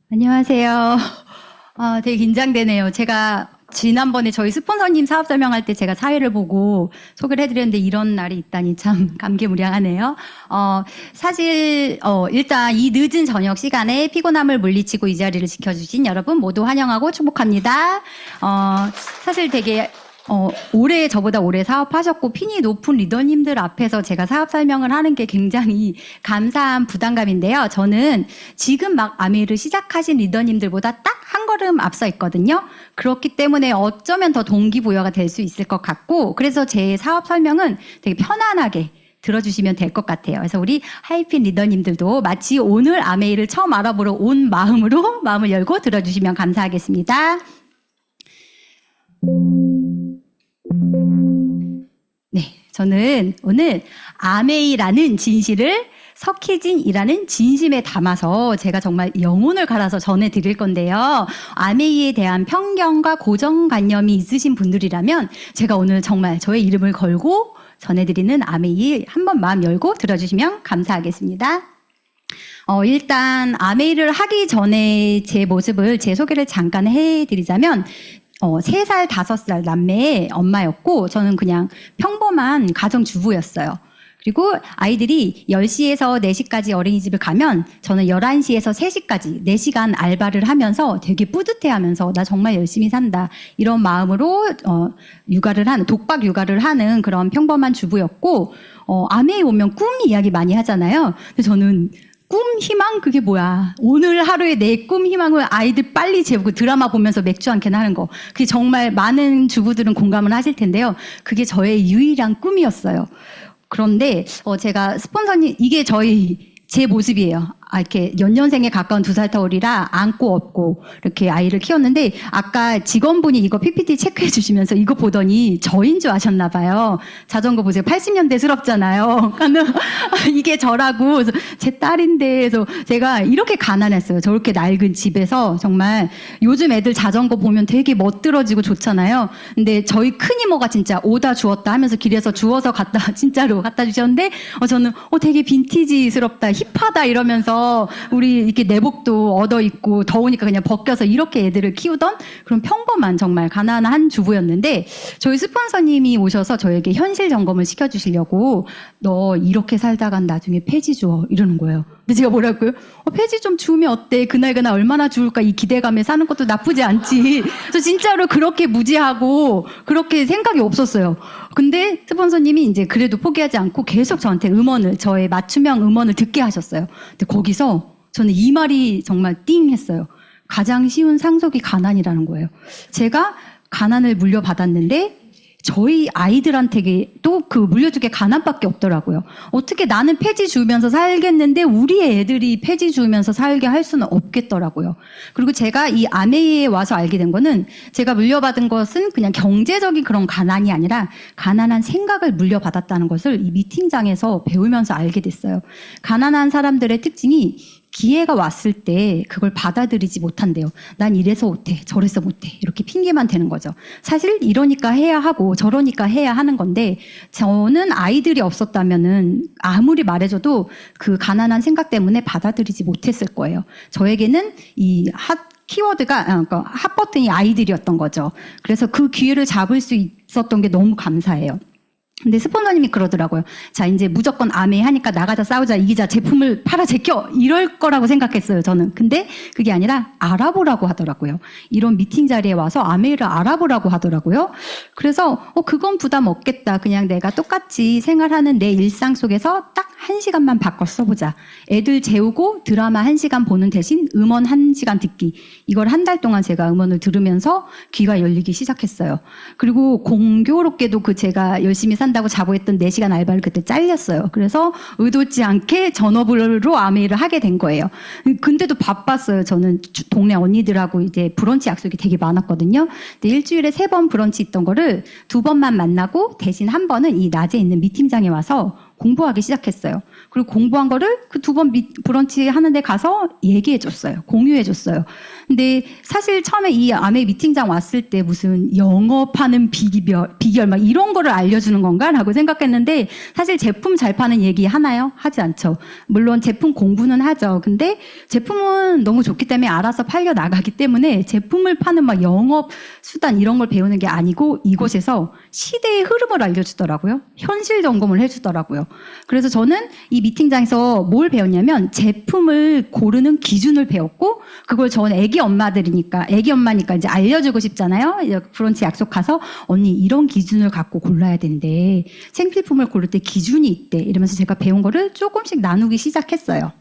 안녕하세요. 되게 긴장되네요. 제가 지난번에 저희 스폰서님 사업 설명할 때 제가 사회를 보고 소개를 해드렸는데 이런 날이 있다니 참 감개무량하네요. 사실 일단 이 늦은 저녁 시간에 피곤함을 물리치고 이 자리를 지켜주신 여러분 모두 환영하고 축복합니다. 사실 되게 저보다 오래 사업하셨고 핀이 높은 리더님들 앞에서 제가 사업 설명을 하는 게 굉장히 감사한 부담감인데요. 저는 지금 막 아메이를 시작하신 리더님들보다 딱 한 걸음 앞서 있거든요. 그렇기 때문에 어쩌면 더 동기부여가 될 수 있을 것 같고, 그래서 제 사업 설명은 되게 편안하게 들어주시면 될 것 같아요. 그래서 우리 하이핀 리더님들도 마치 오늘 아메이를 처음 알아보러 온 마음으로 마음을 열고 들어주시면 감사하겠습니다. 네, 저는 오늘 아메이라는 진실을 석희진이라는 진심에 담아서 제가 정말 영혼을 갈아서 전해드릴 건데요. 아메이에 대한 편견과 고정관념이 있으신 분들이라면 제가 오늘 정말 저의 이름을 걸고 전해드리는 아메이 한번 마음 열고 들어주시면 감사하겠습니다. 일단 아메이를 하기 전에 제 모습을, 제 소개를 잠깐 해드리자면 3살, 5살 남매의 엄마였고 저는 그냥 평범한 가정주부였어요. 그리고 아이들이 10시에서 4시까지 어린이집을 가면 저는 11시에서 3시까지 4시간 알바를 하면서 되게 뿌듯해하면서 나 정말 열심히 산다 이런 마음으로 독박 육아를 하는 그런 평범한 주부였고 아메이 오면 꿈 이야기 많이 하잖아요. 근데 저는 꿈, 희망? 그게 뭐야? 오늘 하루에 내 꿈, 희망을 아이들 빨리 재우고 드라마 보면서 맥주 한 캔 하는 거. 그게 정말 많은 주부들은 공감을 하실 텐데요. 그게 저의 유일한 꿈이었어요. 그런데 제가 스폰서님, 이게 제 모습이에요. 이렇게 연년생에 가까운 2살 터울이라 안고 업고 이렇게 아이를 키웠는데 아까 직원분이 이거 PPT 체크해 주시면서 이거 보더니 저인 줄 아셨나 봐요. 자전거 보세요. 80년대스럽잖아요. 이게 저라고. 그래서 제 딸인데 그래서 제가 이렇게 가난했어요. 저렇게 낡은 집에서 정말 요즘 애들 자전거 보면 되게 멋들어지고 좋잖아요. 근데 저희 큰 이모가 진짜 오다 주었다 하면서 길에서 주워서 진짜로 갖다 주셨는데 저는 되게 빈티지스럽다, 힙하다 이러면서 우리 이렇게 내복도 얻어 입고 더우니까 그냥 벗겨서 이렇게 애들을 키우던 그런 평범한 정말 가난한 주부였는데 저희 스폰서님이 오셔서 저에게 현실 점검을 시켜주시려고 너 이렇게 살다간 나중에 폐지 줘 이러는 거예요. 근데 제가 뭐라고요? 폐지 좀 주면 어때? 그날 얼마나 좋을까? 이 기대감에 사는 것도 나쁘지 않지. 저 진짜로 그렇게 무지하고 그렇게 생각이 없었어요. 근데 스폰서님이 이제 그래도 포기하지 않고 계속 저한테 저의 맞춤형 음원을 듣게 하셨어요. 근데 거기서 저는 이 말이 정말 띵 했어요. 가장 쉬운 상속이 가난이라는 거예요. 제가 가난을 물려받았는데 저희 아이들한테 또 그 물려줄 게 가난밖에 없더라고요. 어떻게 나는 폐지 주면서 살겠는데 우리 애들이 폐지 주면서 살게 할 수는 없겠더라고요. 그리고 제가 이 아메이에 와서 알게 된 거는 제가 물려받은 것은 그냥 경제적인 그런 가난이 아니라 가난한 생각을 물려받았다는 것을 이 미팅장에서 배우면서 알게 됐어요. 가난한 사람들의 특징이 기회가 왔을 때 그걸 받아들이지 못한대요. 난 이래서 못해, 저래서 못해 이렇게 핑계만 대는 거죠. 사실 이러니까 해야 하고 저러니까 해야 하는 건데 저는 아이들이 없었다면은 아무리 말해줘도 그 가난한 생각 때문에 받아들이지 못했을 거예요. 저에게는 이 핫 버튼이 아이들이었던 거죠. 그래서 그 기회를 잡을 수 있었던 게 너무 감사해요. 근데 스폰서님이 그러더라고요. 자, 이제 무조건 아메이 하니까 나가자 싸우자 이기자 제품을 팔아 제껴 이럴 거라고 생각했어요, 저는. 근데 그게 아니라 알아보라고 하더라고요. 이런 미팅 자리에 와서 아메이를 알아보라고 하더라고요. 그래서 그건 부담 없겠다. 그냥 내가 똑같이 생활하는 내 일상 속에서 딱 1시간만 바꿔 써보자. 애들 재우고 드라마 1시간 보는 대신 음원 1시간 듣기. 이걸 한 달 동안 제가 음원을 들으면서 귀가 열리기 시작했어요. 그리고 공교롭게도 제가 열심히 산다고 자부했던 4시간 알바를 그때 잘렸어요. 그래서 의도치 않게 전업으로 아메이를 하게 된 거예요. 근데도 바빴어요. 저는 동네 언니들하고 이제 브런치 약속이 되게 많았거든요. 근데 일주일에 3번 브런치 있던 거를 2번만 만나고 대신 한 번은 이 낮에 있는 미팅장에 와서 공부하기 시작했어요. 그리고 공부한 거를 그 2번 브런치 하는데 가서 얘기해줬어요. 공유해줬어요. 근데 사실 처음에 이 아메이 미팅장 왔을 때 무슨 영업하는 비결 막 이런 거를 알려주는 건가라고 생각했는데 사실 제품 잘 파는 얘기 하나요? 하지 않죠. 물론 제품 공부는 하죠. 근데 제품은 너무 좋기 때문에 알아서 팔려 나가기 때문에 제품을 파는 막 영업 수단 이런 걸 배우는 게 아니고 이곳에서 시대의 흐름을 알려주더라고요. 현실 점검을 해주더라고요. 그래서 저는 이 미팅장에서 뭘 배웠냐면 제품을 고르는 기준을 배웠고 그걸 저는 애기 엄마니까 이제 알려주고 싶잖아요. 브런치 약속 가서 언니 이런 기준을 갖고 골라야 된대. 생필품을 고를 때 기준이 있대. 이러면서 제가 배운 거를 조금씩 나누기 시작했어요.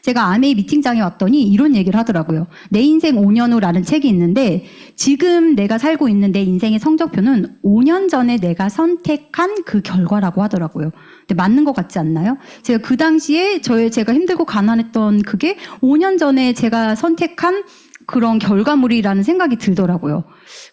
제가 아메이 미팅장에 왔더니 이런 얘기를 하더라고요. 내 인생 5년 후라는 책이 있는데 지금 내가 살고 있는 내 인생의 성적표는 5년 전에 내가 선택한 그 결과라고 하더라고요. 근데 맞는 것 같지 않나요? 제가 그 당시에 제가 힘들고 가난했던 그게 5년 전에 제가 선택한 그런 결과물이라는 생각이 들더라고요.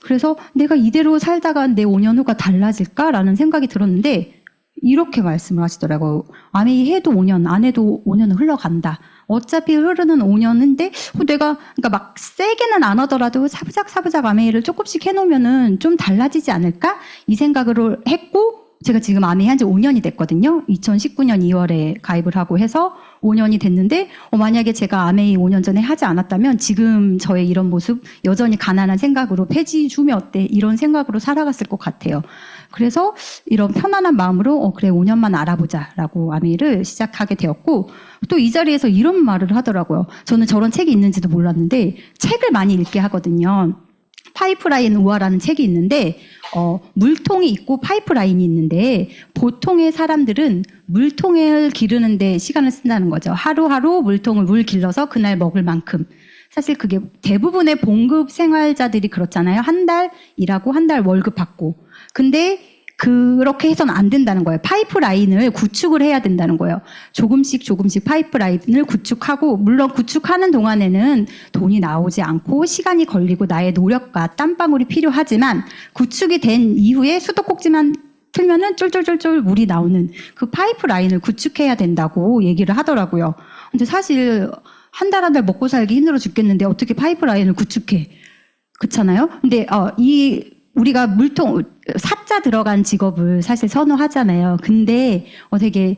그래서 내가 이대로 살다가 내 5년 후가 달라질까라는 생각이 들었는데 이렇게 말씀을 하시더라고요. 아메이 해도 5년, 안 해도 5년은 흘러간다. 어차피 흐르는 5년인데 그러니까 막 세게는 안 하더라도 사부작 아메이를 조금씩 해놓으면은 좀 달라지지 않을까? 이 생각으로 했고 제가 지금 아메이 한 지 5년이 됐거든요. 2019년 2월에 가입을 하고 해서 5년이 됐는데 만약에 제가 아메이 5년 전에 하지 않았다면 지금 저의 이런 모습 여전히 가난한 생각으로 폐지 주면 어때? 이런 생각으로 살아갔을 것 같아요. 그래서 이런 편안한 마음으로 그래 5년만 알아보자라고 아메이를 시작하게 되었고 또 이 자리에서 이런 말을 하더라고요. 저는 저런 책이 있는지도 몰랐는데 책을 많이 읽게 하거든요. 파이프라인 우화라는 책이 있는데 물통이 있고 파이프라인이 있는데 보통의 사람들은 물통을 기르는데 시간을 쓴다는 거죠. 하루하루 물통을 물 길러서 그날 먹을 만큼. 사실 그게 대부분의 봉급 생활자들이 그렇잖아요. 한 달 일하고 한 달 월급 받고. 근데 그렇게 해서는 안 된다는 거예요. 파이프라인을 구축을 해야 된다는 거예요. 조금씩 파이프라인을 구축하고 물론 구축하는 동안에는 돈이 나오지 않고 시간이 걸리고 나의 노력과 땀방울이 필요하지만 구축이 된 이후에 수도꼭지만 틀면은 쫄쫄쫄쫄 물이 나오는 그 파이프라인을 구축해야 된다고 얘기를 하더라고요. 근데 사실 한 달 한 달 먹고 살기 힘들어 죽겠는데 어떻게 파이프라인을 구축해? 그렇잖아요. 근데 우리가 물통 사자 들어간 직업을 사실 선호하잖아요. 근데 되게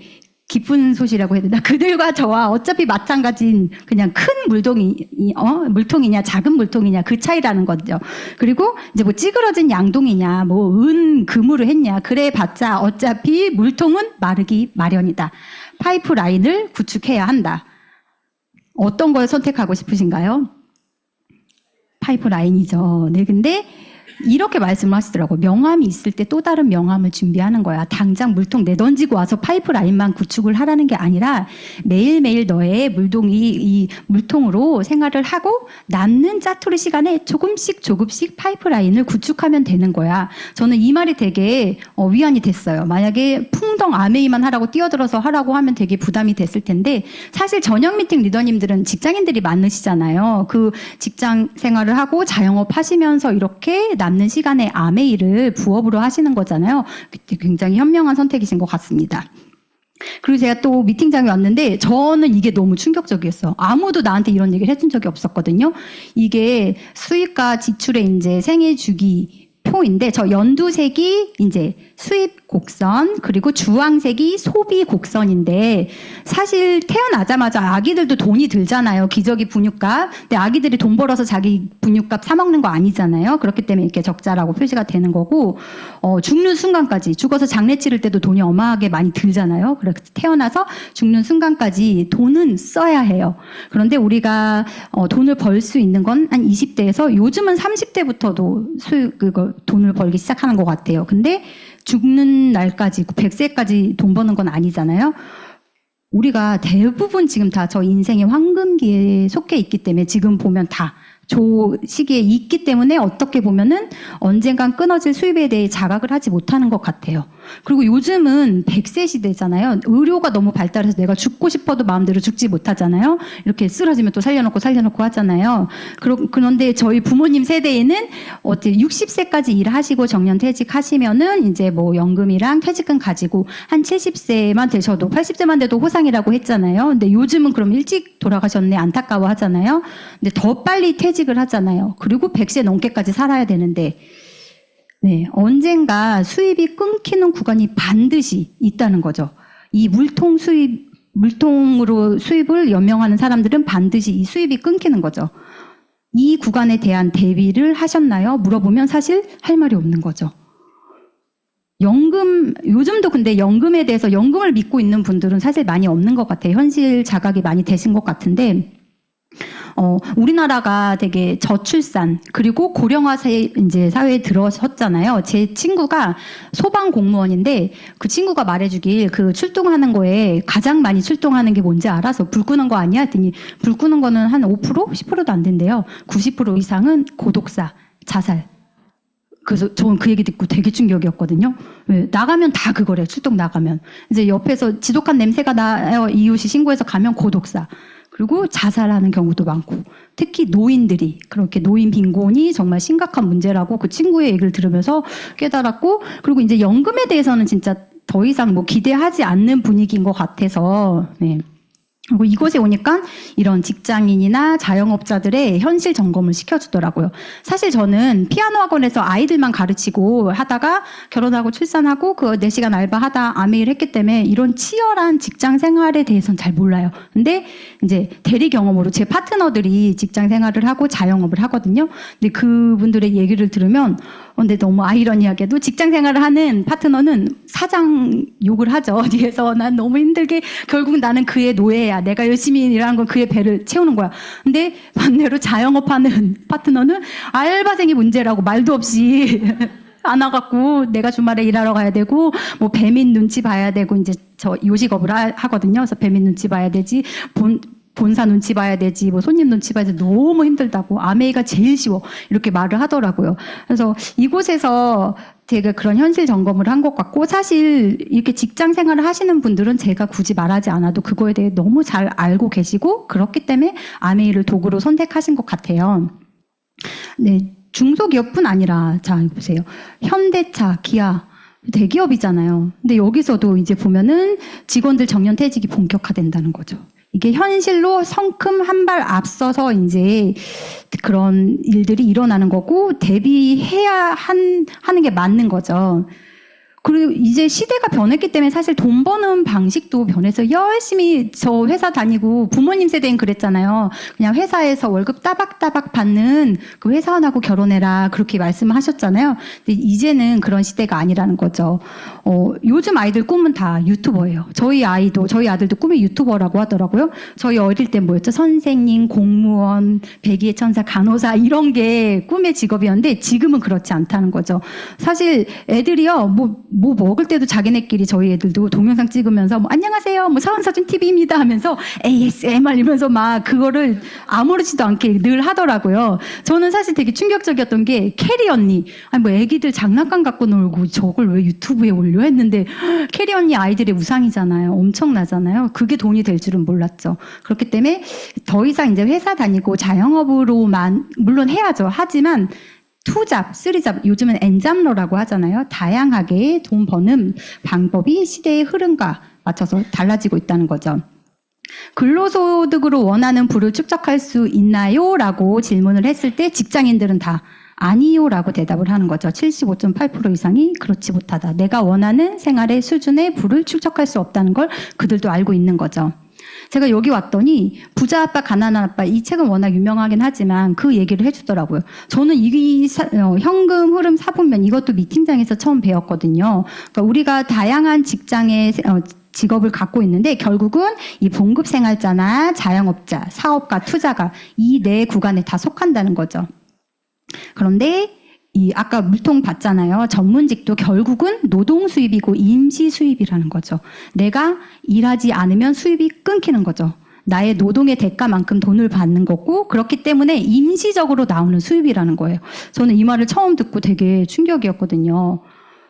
기쁜 소식이라고 해야 되나? 그들과 저와 어차피 마찬가지인 그냥 큰 물통이냐 작은 물통이냐 그 차이라는 거죠. 그리고 이제 뭐 찌그러진 양동이냐 금으로 했냐 그래 봤자 어차피 물통은 마르기 마련이다. 파이프라인을 구축해야 한다. 어떤 걸 선택하고 싶으신가요? 파이프라인이죠. 네, 근데 이렇게 말씀을 하시더라고요. 명함이 있을 때 또 다른 명함을 준비하는 거야. 당장 물통 내던지고 와서 파이프라인만 구축을 하라는 게 아니라 매일매일 너의 물동이 이 물통으로 생활을 하고 남는 짜투리 시간에 조금씩 파이프라인을 구축하면 되는 거야. 저는 이 말이 되게 위안이 됐어요. 만약에 풍덩 아메이만 하라고 뛰어들어서 하라고 하면 되게 부담이 됐을 텐데 사실 저녁 미팅 리더님들은 직장인들이 많으시잖아요. 그 직장 생활을 하고 자영업 하시면서 이렇게 남는 시간에 아메이를 부업으로 하시는 거잖아요. 굉장히 현명한 선택이신 것 같습니다. 그리고 제가 또 미팅장에 왔는데 저는 이게 너무 충격적이었어요. 아무도 나한테 이런 얘기를 해준 적이 없었거든요. 이게 수입과 지출의 이제 생애 주기 표인데 저 연두색이 이제 수입 곡선 그리고 주황색이 소비 곡선인데 사실 태어나자마자 아기들도 돈이 들잖아요. 기저귀 분유값. 근데 아기들이 돈 벌어서 자기 분유값 사 먹는 거 아니잖아요. 그렇기 때문에 이렇게 적자라고 표시가 되는 거고 죽는 순간까지 죽어서 장례 치를 때도 돈이 어마하게 많이 들잖아요. 그래서 태어나서 죽는 순간까지 돈은 써야 해요. 그런데 우리가 돈을 벌 수 있는 건 한 20대에서 요즘은 30대부터도 돈을 벌기 시작하는 것 같아요. 근데 죽는 날까지 100세까지 돈 버는 건 아니잖아요. 우리가 대부분 지금 다 저 인생의 황금기에 속해 있기 때문에 지금 보면 다 시기에 있기 때문에 어떻게 보면은 언젠간 끊어질 수입에 대해 자각을 하지 못하는 것 같아요. 그리고 요즘은 100세 시대잖아요. 의료가 너무 발달해서 내가 죽고 싶어도 마음대로 죽지 못하잖아요. 이렇게 쓰러지면 또 살려놓고 하잖아요. 그런데 저희 부모님 세대에는 어떻게 60세까지 일하시고 정년퇴직하시면은 이제 뭐 연금이랑 퇴직금 가지고 한 70세만 되셔도 80세만 돼도 호상이라고 했잖아요. 근데 요즘은 그럼 일찍 돌아가셨네 안타까워 하잖아요. 근데 더 빨리 퇴직을 하잖아요. 그리고 100세 넘게까지 살아야 되는데 네, 언젠가 수입이 끊기는 구간이 반드시 있다는 거죠. 이 물통으로 수입을 연명하는 사람들은 반드시 이 수입이 끊기는 거죠. 이 구간에 대한 대비를 하셨나요? 물어보면 사실 할 말이 없는 거죠. 요즘도 근데 연금에 대해서 연금을 믿고 있는 분들은 사실 많이 없는 것 같아요. 현실 자각이 많이 되신 것 같은데, 우리나라가 되게 저출산 그리고 고령화 사회에 들어섰잖아요. 제 친구가 소방 공무원인데 그 친구가 말해주길 그 출동하는 거에 가장 많이 출동하는 게 뭔지 알아서 불 끄는 거 아니야? 했더니 불 끄는 거는 한 5%? 10%도 안 된대요. 90% 이상은 고독사, 자살. 그래서 저는 그 얘기 듣고 되게 충격이었거든요. 왜? 나가면 다 그거래요. 출동 나가면. 이제 옆에서 지독한 냄새가 나요. 이웃이 신고해서 가면 고독사. 그리고 자살하는 경우도 많고 특히 노인들이 그렇게 노인 빈곤이 정말 심각한 문제라고 그 친구의 얘기를 들으면서 깨달았고 그리고 이제 연금에 대해서는 진짜 더 이상 뭐 기대하지 않는 분위기인 것 같아서 네. 그리고 이곳에 오니까 이런 직장인이나 자영업자들의 현실 점검을 시켜주더라고요. 사실 저는 피아노 학원에서 아이들만 가르치고 하다가 결혼하고 출산하고 그 4시간 알바하다 아메이를 했기 때문에 이런 치열한 직장 생활에 대해서는 잘 몰라요. 근데 이제 대리 경험으로 제 파트너들이 직장 생활을 하고 자영업을 하거든요. 근데 그분들의 얘기를 들으면 근데 너무 아이러니하게도 직장 생활을 하는 파트너는 사장 욕을 하죠. 뒤에서 난 너무 힘들게 결국 나는 그의 노예야. 내가 열심히 일하는 건 그의 배를 채우는 거야. 근데 반대로 자영업하는 파트너는 알바생이 문제라고 말도 없이 안 와갖고 내가 주말에 일하러 가야 되고 뭐 배민 눈치 봐야 되고 이제 저 요식업을 하거든요. 그래서 배민 눈치 봐야 되지 본사 눈치 봐야 되지, 뭐 손님 눈치 봐야 되지, 너무 힘들다고. 아메이가 제일 쉬워. 이렇게 말을 하더라고요. 그래서 이곳에서 되게 그런 현실 점검을 한 것 같고, 사실 이렇게 직장 생활을 하시는 분들은 제가 굳이 말하지 않아도 그거에 대해 너무 잘 알고 계시고, 그렇기 때문에 아메이를 도구로 선택하신 것 같아요. 네. 중소기업뿐 아니라, 자, 이거 보세요. 현대차, 기아, 대기업이잖아요. 근데 여기서도 이제 보면은 직원들 정년퇴직이 본격화된다는 거죠. 이게 현실로 성큼 한 발 앞서서 이제 그런 일들이 일어나는 거고 대비해야 하는 게 맞는 거죠. 그리고 이제 시대가 변했기 때문에 사실 돈 버는 방식도 변해서 열심히 저 회사 다니고 부모님 세대엔 그랬잖아요. 그냥 회사에서 월급 따박따박 받는 그 회사원하고 결혼해라 그렇게 말씀을 하셨잖아요. 근데 이제는 그런 시대가 아니라는 거죠. 요즘 아이들 꿈은 다 유튜버예요. 저희 아들도 꿈이 유튜버라고 하더라고요. 저희 어릴 때 뭐였죠? 선생님, 공무원, 백의의 천사, 간호사 이런 게 꿈의 직업이었는데 지금은 그렇지 않다는 거죠. 사실 애들이요. 뭐 먹을 때도 자기네끼리 저희 애들도 동영상 찍으면서 뭐 안녕하세요 뭐 사원사준 TV입니다 하면서 ASMR 이러면서 막 그거를 아무렇지도 않게 늘 하더라고요. 저는 사실 되게 충격적이었던 게 캐리 언니 아니 뭐 애기들 장난감 갖고 놀고 저걸 왜 유튜브에 올려 했는데 캐리 언니 아이들의 우상이잖아요. 엄청나잖아요. 그게 돈이 될 줄은 몰랐죠. 그렇기 때문에 더 이상 이제 회사 다니고 자영업으로만 물론 해야죠. 하지만 투잡, 쓰리잡, 요즘은 N잡러라고 하잖아요. 다양하게 돈 버는 방법이 시대의 흐름과 맞춰서 달라지고 있다는 거죠. 근로소득으로 원하는 부를 축적할 수 있나요? 라고 질문을 했을 때 직장인들은 다 아니요 라고 대답을 하는 거죠. 75.8% 이상이 그렇지 못하다. 내가 원하는 생활의 수준의 부를 축적할 수 없다는 걸 그들도 알고 있는 거죠. 제가 여기 왔더니 부자 아빠 가난한 아빠 이 책은 워낙 유명하긴 하지만 그 얘기를 해주더라고요. 저는 현금 흐름 사분면 이것도 미팅장에서 처음 배웠거든요. 그러니까 우리가 다양한 직장의 직업을 갖고 있는데 결국은 이 봉급 생활자나 자영업자, 사업가, 투자가 이 네 구간에 다 속한다는 거죠. 그런데 아까 물통 봤잖아요. 전문직도 결국은 노동 수입이고 임시 수입이라는 거죠. 내가 일하지 않으면 수입이 끊기는 거죠. 나의 노동의 대가만큼 돈을 받는 거고 그렇기 때문에 임시적으로 나오는 수입이라는 거예요. 저는 이 말을 처음 듣고 되게 충격이었거든요.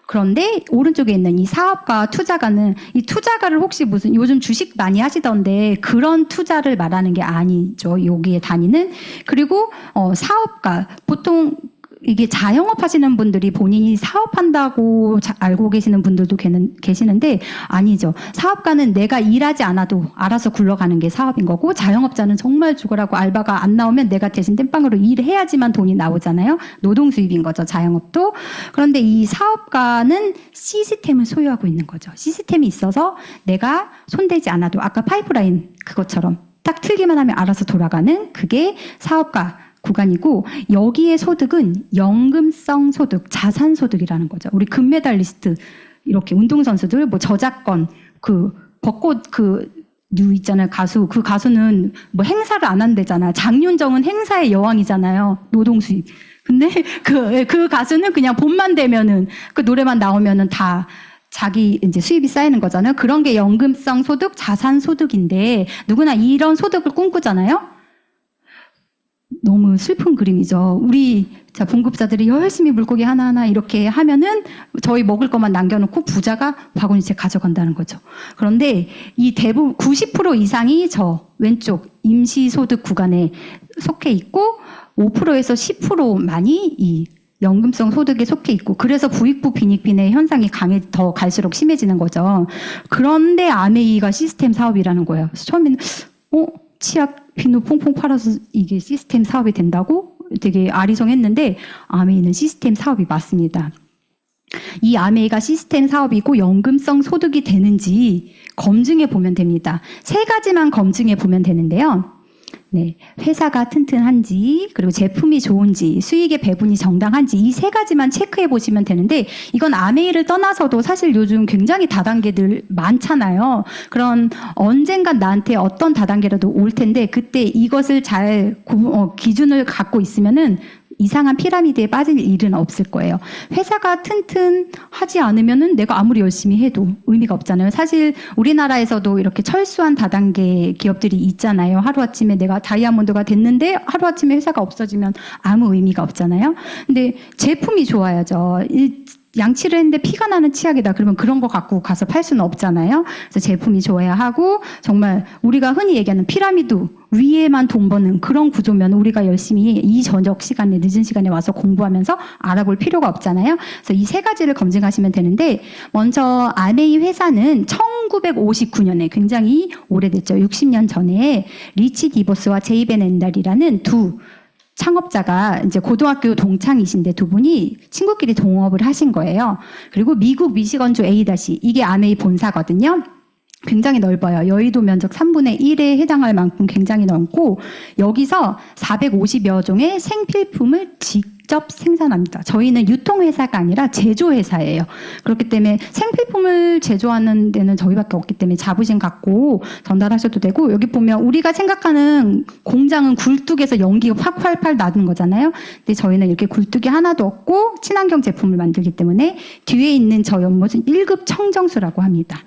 그런데 오른쪽에 있는 이 사업가, 투자가는 이 투자가를 혹시 무슨 요즘 주식 많이 하시던데 그런 투자를 말하는 게 아니죠. 여기에 단위는. 그리고 사업가 보통 이게 자영업 하시는 분들이 본인이 사업한다고 알고 계시는 분들도 계시는데 아니죠. 사업가는 내가 일하지 않아도 알아서 굴러가는 게 사업인 거고 자영업자는 정말 죽으라고 알바가 안 나오면 내가 대신 땜빵으로 일해야지만 돈이 나오잖아요. 노동 수입인 거죠. 자영업도. 그런데 이 사업가는 시스템을 소유하고 있는 거죠. 시스템이 있어서 내가 손대지 않아도 아까 파이프라인 그것처럼 딱 틀기만 하면 알아서 돌아가는 그게 사업가 구간이고 여기에 소득은 연금성 소득, 자산 소득이라는 거죠. 우리 금메달리스트 이렇게 운동선수들 뭐 저작권 그 벚꽃 뉴 있잖아요. 가수. 그 가수는 뭐 행사를 안 한대잖아. 장윤정은 행사의 여왕이잖아요. 노동 수입. 근데 그 가수는 그냥 봄만 되면은 그 노래만 나오면은 다 자기 이제 수입이 쌓이는 거잖아요. 그런 게 연금성 소득, 자산 소득인데 누구나 이런 소득을 꿈꾸잖아요. 너무 슬픈 그림이죠. 우리 봉급자들이 열심히 물고기 하나하나 이렇게 하면은 저희 먹을 것만 남겨놓고 부자가 바구니채 가져간다는 거죠. 그런데 이 대부분 90% 이상이 저 왼쪽 임시소득 구간에 속해 있고 5%에서 10%만이 이 연금성 소득에 속해 있고 그래서 부익부 빈익빈의 현상이 더 갈수록 심해지는 거죠. 그런데 아메이가 시스템 사업이라는 거예요. 그래서 처음에는 치약 비누 퐁퐁 팔아서 이게 시스템 사업이 된다고 되게 아리송했는데 아메이는 시스템 사업이 맞습니다. 이 아메이가 시스템 사업이고 연금성 소득이 되는지 검증해 보면 됩니다. 세 가지만 검증해 보면 되는데요. 네, 회사가 튼튼한지 그리고 제품이 좋은지 수익의 배분이 정당한지 이 세 가지만 체크해 보시면 되는데 이건 아메이를 떠나서도 사실 요즘 굉장히 다단계들 많잖아요. 그런 언젠간 나한테 어떤 다단계라도 올 텐데 그때 이것을 잘 기준을 갖고 있으면은 이상한 피라미드에 빠질 일은 없을 거예요. 회사가 튼튼하지 않으면은 내가 아무리 열심히 해도 의미가 없잖아요. 사실 우리나라에서도 이렇게 철수한 다단계 기업들이 있잖아요. 하루아침에 내가 다이아몬드가 됐는데 하루아침에 회사가 없어지면 아무 의미가 없잖아요. 근데 제품이 좋아야죠. 양치를 했는데 피가 나는 치약이다. 그러면 그런 거 갖고 가서 팔 수는 없잖아요. 그래서 제품이 좋아야 하고 정말 우리가 흔히 얘기하는 피라미드 위에만 돈 버는 그런 구조면 우리가 열심히 이 저녁 시간에 늦은 시간에 와서 공부하면서 알아볼 필요가 없잖아요. 그래서 이 세 가지를 검증하시면 되는데 먼저 아메이 회사는 1959년에 굉장히 오래됐죠. 60년 전에 리치 디보스와 제이벤 앤달이라는 두 창업자가 이제 고등학교 동창이신데 두 분이 친구끼리 동업을 하신 거예요. 그리고 미국 미시건주 A- 이게 아메이 본사거든요. 굉장히 넓어요. 여의도 면적 3분의 1에 해당할 만큼 굉장히 넓고 여기서 450여 종의 생필품을 직접 생산합니다. 저희는 유통회사가 아니라 제조회사예요. 그렇기 때문에 생필품을 제조하는 데는 저희밖에 없기 때문에 자부심 갖고 전달하셔도 되고 여기 보면 우리가 생각하는 공장은 굴뚝에서 연기가 팍팍팍 나는 거잖아요. 근데 저희는 이렇게 굴뚝이 하나도 없고 친환경 제품을 만들기 때문에 뒤에 있는 저 연못은 1급 청정수라고 합니다.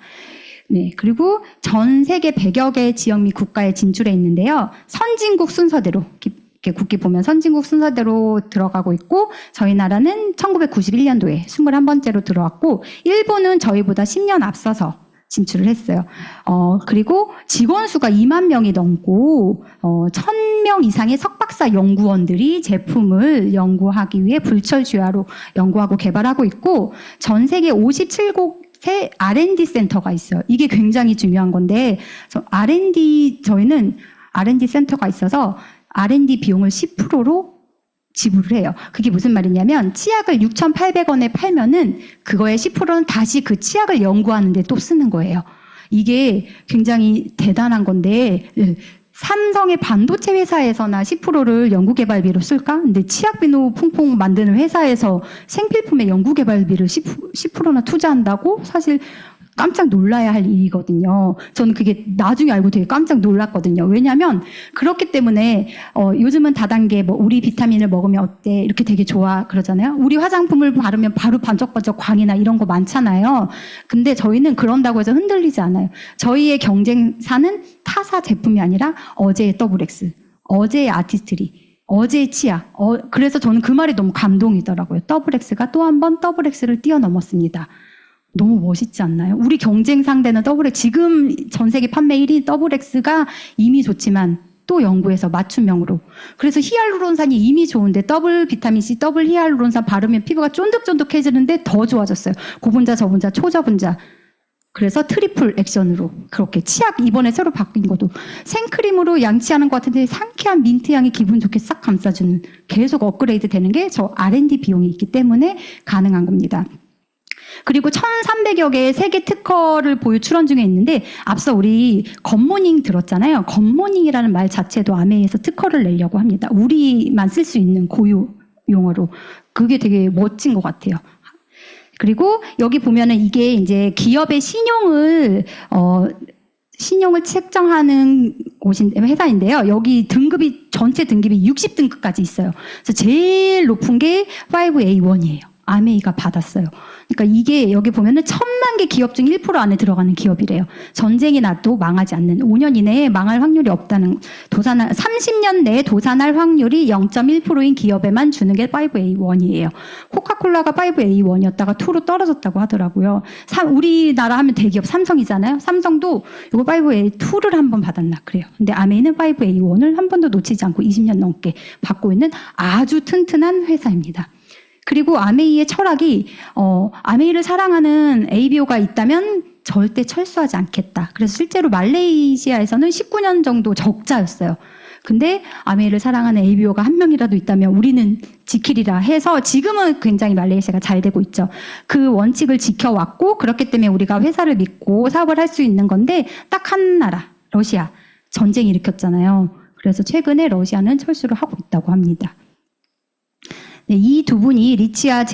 네, 그리고 전 세계 100여 개 지역 및 국가에 진출해 있는데요. 선진국 순서대로 이렇게 국기 보면 선진국 순서대로 들어가고 있고 저희 나라는 1991년도에 21번째로 들어왔고 일본은 저희보다 10년 앞서서 진출을 했어요. 그리고 직원 수가 2만 명이 넘고 1,000명 이상의 석박사 연구원들이 제품을 연구하기 위해 불철주야로 연구하고 개발하고 있고 전 세계 57곳 새 R&D 센터가 있어요. 이게 굉장히 중요한 건데 저희는 R&D 센터가 있어서 R&D 비용을 10%로 지불을 해요. 그게 무슨 말이냐면 치약을 6,800원에 팔면은 그거의 10%는 다시 그 치약을 연구하는 데 또 쓰는 거예요. 이게 굉장히 대단한 건데 삼성의 반도체 회사에서나 10%를 연구개발비로 쓸까? 근데 치약비누 퐁퐁 만드는 회사에서 생필품의 연구개발비를 10%나 투자한다고? 사실 깜짝 놀라야 할 일이거든요. 저는 그게 나중에 알고 되게 깜짝 놀랐거든요. 왜냐하면 그렇기 때문에 요즘은 다단계 뭐 우리 비타민을 먹으면 어때 이렇게 되게 좋아 그러잖아요. 우리 화장품을 바르면 바로 반짝반짝 광이나 이런 거 많잖아요. 근데 저희는 그런다고 해서 흔들리지 않아요. 저희의 경쟁사는 타사 제품이 아니라 어제의 더블엑스, 어제의 아티스트리, 어제의 치아. 그래서 저는 그 말이 너무 감동이더라고요. 더블엑스가 또 한 번 더블엑스를 뛰어넘었습니다. 너무 멋있지 않나요? 우리 경쟁 상대는 더블엑스, 지금 전 세계 판매 1위 더블엑스가 이미 좋지만 또 연구해서 맞춤형으로. 그래서 히알루론산이 이미 좋은데 더블 비타민C, 더블 히알루론산 바르면 피부가 쫀득쫀득해지는데 더 좋아졌어요. 고분자, 저분자, 초저분자. 그래서 트리플 액션으로 그렇게 치약 이번에 새로 바뀐 것도 생크림으로 양치하는 것 같은데 상쾌한 민트 향이 기분 좋게 싹 감싸주는, 계속 업그레이드 되는 게 저 R&D 비용이 있기 때문에 가능한 겁니다. 그리고 1,300여 개의 세계 특허를 보유 출원 중에 있는데, 앞서 우리 겉모닝 들었잖아요. 겉모닝이라는 말 자체도 아메이에서 특허를 내려고 합니다. 우리만 쓸 수 있는 고유 용어로. 그게 되게 멋진 것 같아요. 그리고 여기 보면은 이게 이제 기업의 신용을 책정하는 회사인데요. 여기 등급이, 전체 등급이 60등급까지 있어요. 그래서 제일 높은 게 5A1이에요. 아메이가 받았어요. 그러니까 이게 여기 보면은 1,000만 개 기업 중 1% 안에 들어가는 기업이래요. 전쟁이 나도 망하지 않는, 5년 이내에 망할 확률이 없다는, 30년 내에 도산할 확률이 0.1%인 기업에만 주는 게 5A1이에요. 코카콜라가 5A1이었다가 2로 떨어졌다고 하더라고요. 우리나라 하면 대기업 삼성이잖아요. 삼성도 이거 5A2를 한번 받았나 그래요. 근데 아메이는 5A1을 한 번도 놓치지 않고 20년 넘게 받고 있는 아주 튼튼한 회사입니다. 그리고 아메이의 철학이 아메이를 사랑하는 ABO가 있다면 절대 철수하지 않겠다. 그래서 실제로 말레이시아에서는 19년 정도 적자였어요. 근데 아메이를 사랑하는 ABO가 한 명이라도 있다면 우리는 지키리라 해서 지금은 굉장히 말레이시아가 잘 되고 있죠. 그 원칙을 지켜왔고, 그렇기 때문에 우리가 회사를 믿고 사업을 할 수 있는 건데, 딱 한 나라, 러시아. 전쟁 일으켰잖아요. 그래서 최근에 러시아는 철수를 하고 있다고 합니다. 네, 이 두 분이 리치아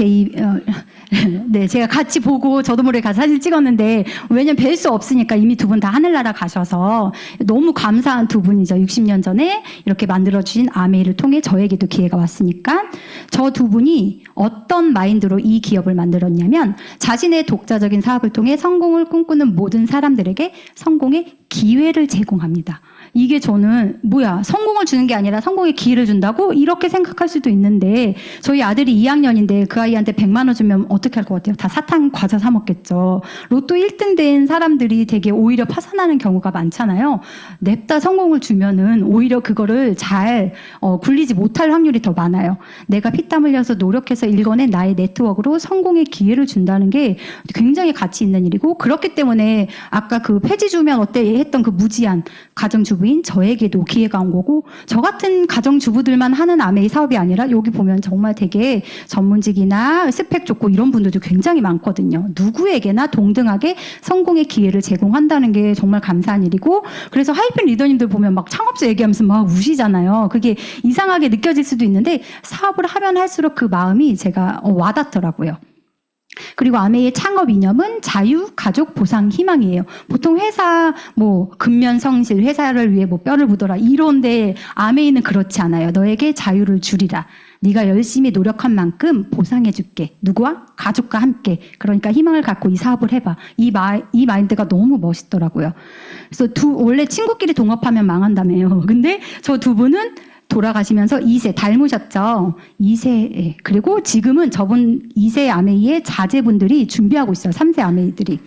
네, 제가 같이 보고 저도 모르게 가서 사진 찍었는데, 왜냐면 뵐 수 없으니까 이미 두 분 다 하늘나라 가셔서 너무 감사한 두 분이죠. 60년 전에 이렇게 만들어주신 아메이를 통해 저에게도 기회가 왔으니까. 저 두 분이 어떤 마인드로 이 기업을 만들었냐면, 자신의 독자적인 사업을 통해 성공을 꿈꾸는 모든 사람들에게 성공의 기회를 제공합니다. 이게 저는 뭐야, 성공을 주는 게 아니라 성공의 기회를 준다고? 이렇게 생각할 수도 있는데, 저희 아들이 2학년인데 그 아이한테 100만 원 주면 어떻게 할 것 같아요? 다 사탕 과자 사 먹겠죠. 로또 1등 된 사람들이 되게 오히려 파산하는 경우가 많잖아요. 냅다 성공을 주면은 오히려 그거를 잘 굴리지 못할 확률이 더 많아요. 내가 피땀 흘려서 노력해서 일궈낸 나의 네트워크로 성공의 기회를 준다는 게 굉장히 가치 있는 일이고, 그렇기 때문에 아까 그 폐지 주면 어때 했던 그 무지한 가정주부 인 저에게도 기회가 온 거고, 저 같은 가정주부들만 하는 아메이 사업이 아니라 여기 보면 정말 되게 전문직이나 스펙 좋고 이런 분들도 굉장히 많거든요. 누구에게나 동등하게 성공의 기회를 제공한다는 게 정말 감사한 일이고, 그래서 하이픈 리더님들 보면 막 창업자 얘기하면서 막 우시잖아요. 그게 이상하게 느껴질 수도 있는데, 사업을 하면 할수록 그 마음이 제가 와닿더라고요. 그리고 아메이의 창업 이념은 자유, 가족, 보상, 희망이에요. 보통 회사 근면 성실, 회사를 위해 뼈를 묻어라 이런데, 아메이는 그렇지 않아요. 너에게 자유를 주리라. 네가 열심히 노력한 만큼 보상해줄게. 누구와? 가족과 함께. 그러니까 희망을 갖고 이 사업을 해봐. 이 마인드가 너무 멋있더라고요. 그래서 원래 친구끼리 동업하면 망한다며요. 근데 저 두 분은 돌아가시면서 2세 닮으셨죠. 2세. 그리고 지금은 저분 2세 아메이의 자제분들이 준비하고 있어요. 3세 아메이들이.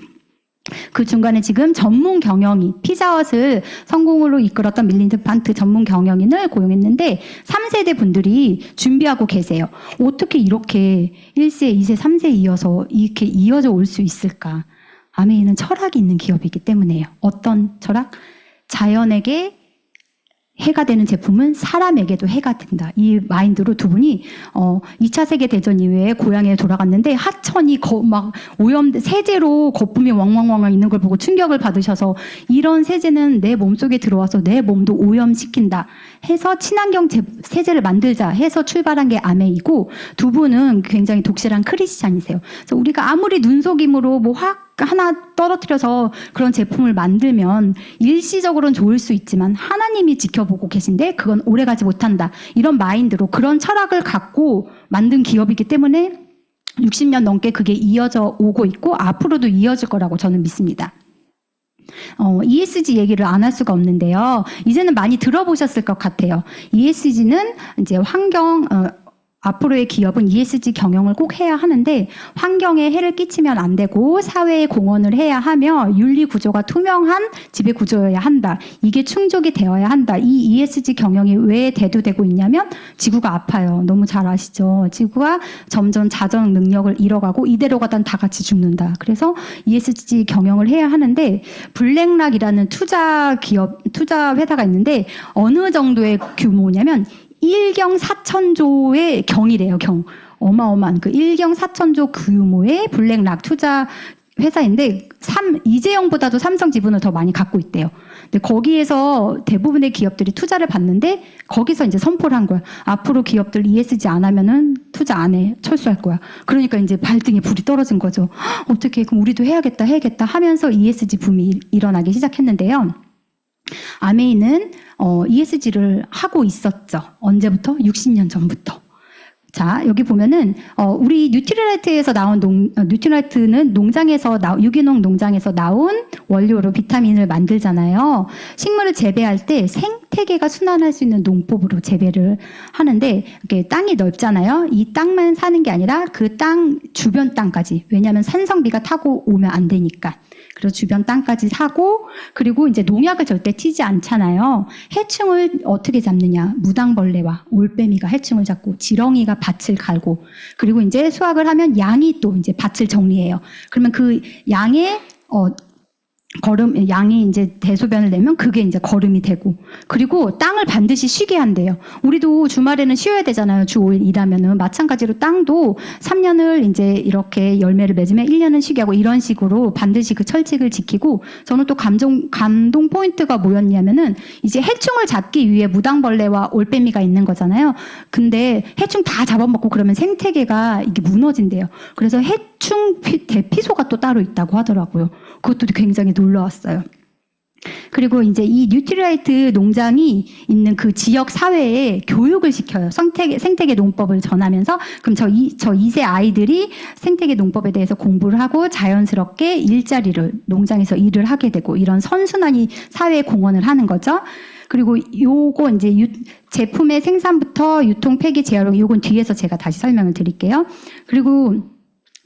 그 중간에 지금 전문 경영인, 피자헛을 성공으로 이끌었던 밀린드 판트 전문 경영인을 고용했는데 3세대 분들이 준비하고 계세요. 어떻게 이렇게 1세, 2세, 3세 이어서 이렇게 이어져 올 수 있을까? 아메이는 철학이 있는 기업이기 때문에요. 어떤 철학? 자연에게 해가 되는 제품은 사람에게도 해가 된다. 이 마인드로 두 분이 2차 세계대전 이후에 고향에 돌아갔는데 하천이 막 세제로 거품이 왕왕왕 있는 걸 보고 충격을 받으셔서, 이런 세제는 내 몸속에 들어와서 내 몸도 오염시킨다 해서 친환경 세제를 만들자 해서 출발한 게 아메이고, 두 분은 굉장히 독실한 크리스찬이세요. 그래서 우리가 아무리 눈속임으로 화학 하나 떨어뜨려서 그런 제품을 만들면 일시적으로는 좋을 수 있지만 하나님이 지켜보고 계신데 그건 오래가지 못한다. 이런 마인드로 그런 철학을 갖고 만든 기업이기 때문에 60년 넘게 그게 이어져 오고 있고 앞으로도 이어질 거라고 저는 믿습니다. ESG 얘기를 안 할 수가 없는데요. 이제는 많이 들어보셨을 것 같아요. ESG는 이제 앞으로의 기업은 ESG 경영을 꼭 해야 하는데 환경에 해를 끼치면 안 되고 사회에 공헌을 해야 하며 윤리 구조가 투명한 지배 구조여야 한다. 이게 충족이 되어야 한다. 이 ESG 경영이 왜 대두되고 있냐면 지구가 아파요. 너무 잘 아시죠? 지구가 점점 자정 능력을 잃어가고 이대로 가다 다 같이 죽는다. 그래서 ESG 경영을 해야 하는데 블랙락이라는 투자 회사가 있는데 어느 정도의 규모냐면 1경 4천조의 경이래요, 경. 어마어마한 그 1경 4천조 규모의 블랙락 투자 회사인데 이재용보다도 삼성 지분을 더 많이 갖고 있대요. 근데 거기에서 대부분의 기업들이 투자를 받는데 거기서 이제 선포를 한 거야. 앞으로 기업들 ESG 안 하면은 투자 안 해. 철수할 거야. 그러니까 이제 발등에 불이 떨어진 거죠. 어떻게 그럼 우리도 해야겠다 하면서 ESG 붐이 일어나기 시작했는데요. 아메이는 ESG를 하고 있었죠. 언제부터? 60년 전부터. 자, 여기 보면은 우리 뉴트리라이트에서 나온 뉴트리라이트는 유기농 농장에서 나온 원료로 비타민을 만들잖아요. 식물을 재배할 때 생태계가 순환할 수 있는 농법으로 재배를 하는데 이렇게 땅이 넓잖아요. 이 땅만 사는 게 아니라 그 땅 주변 땅까지. 왜냐하면 산성비가 타고 오면 안 되니까. 그래서 주변 땅까지 사고 그리고 이제 농약을 절대 튀지 않잖아요. 해충을 어떻게 잡느냐. 무당벌레와 올빼미가 해충을 잡고 지렁이가 밭을 갈고 그리고 이제 수확을 하면 양이 또 이제 밭을 정리해요. 그러면 그 양의 양이 이제 대소변을 내면 그게 이제 거름이 되고 그리고 땅을 반드시 쉬게 한대요. 우리도 주말에는 쉬어야 되잖아요. 주 5일 일하면은 마찬가지로 땅도 3년을 이제 이렇게 열매를 맺으면 1년은 쉬게 하고 이런 식으로 반드시 그 철칙을 지키고 저는 또 감동 포인트가 뭐였냐면은 이제 해충을 잡기 위해 무당벌레와 올빼미가 있는 거잖아요. 근데 해충 다 잡아먹고 그러면 생태계가 이게 무너진대요. 그래서 해충 대피소가 또 따로 있다고 하더라고요. 그것도 굉장히 놀라웠어요. 그리고 이제 이 뉴트리라이트 농장이 있는 그 지역 사회에 교육을 시켜요. 생태계 농법을 전하면서 그럼 저 2세 아이들이 생태계 농법에 대해서 공부를 하고 자연스럽게 일자리를 농장에서 일을 하게 되고 이런 선순환이 사회에 공헌을 하는 거죠. 그리고 요거 이제 제품의 생산부터 유통, 폐기, 재활용 요건 뒤에서 제가 다시 설명을 드릴게요. 그리고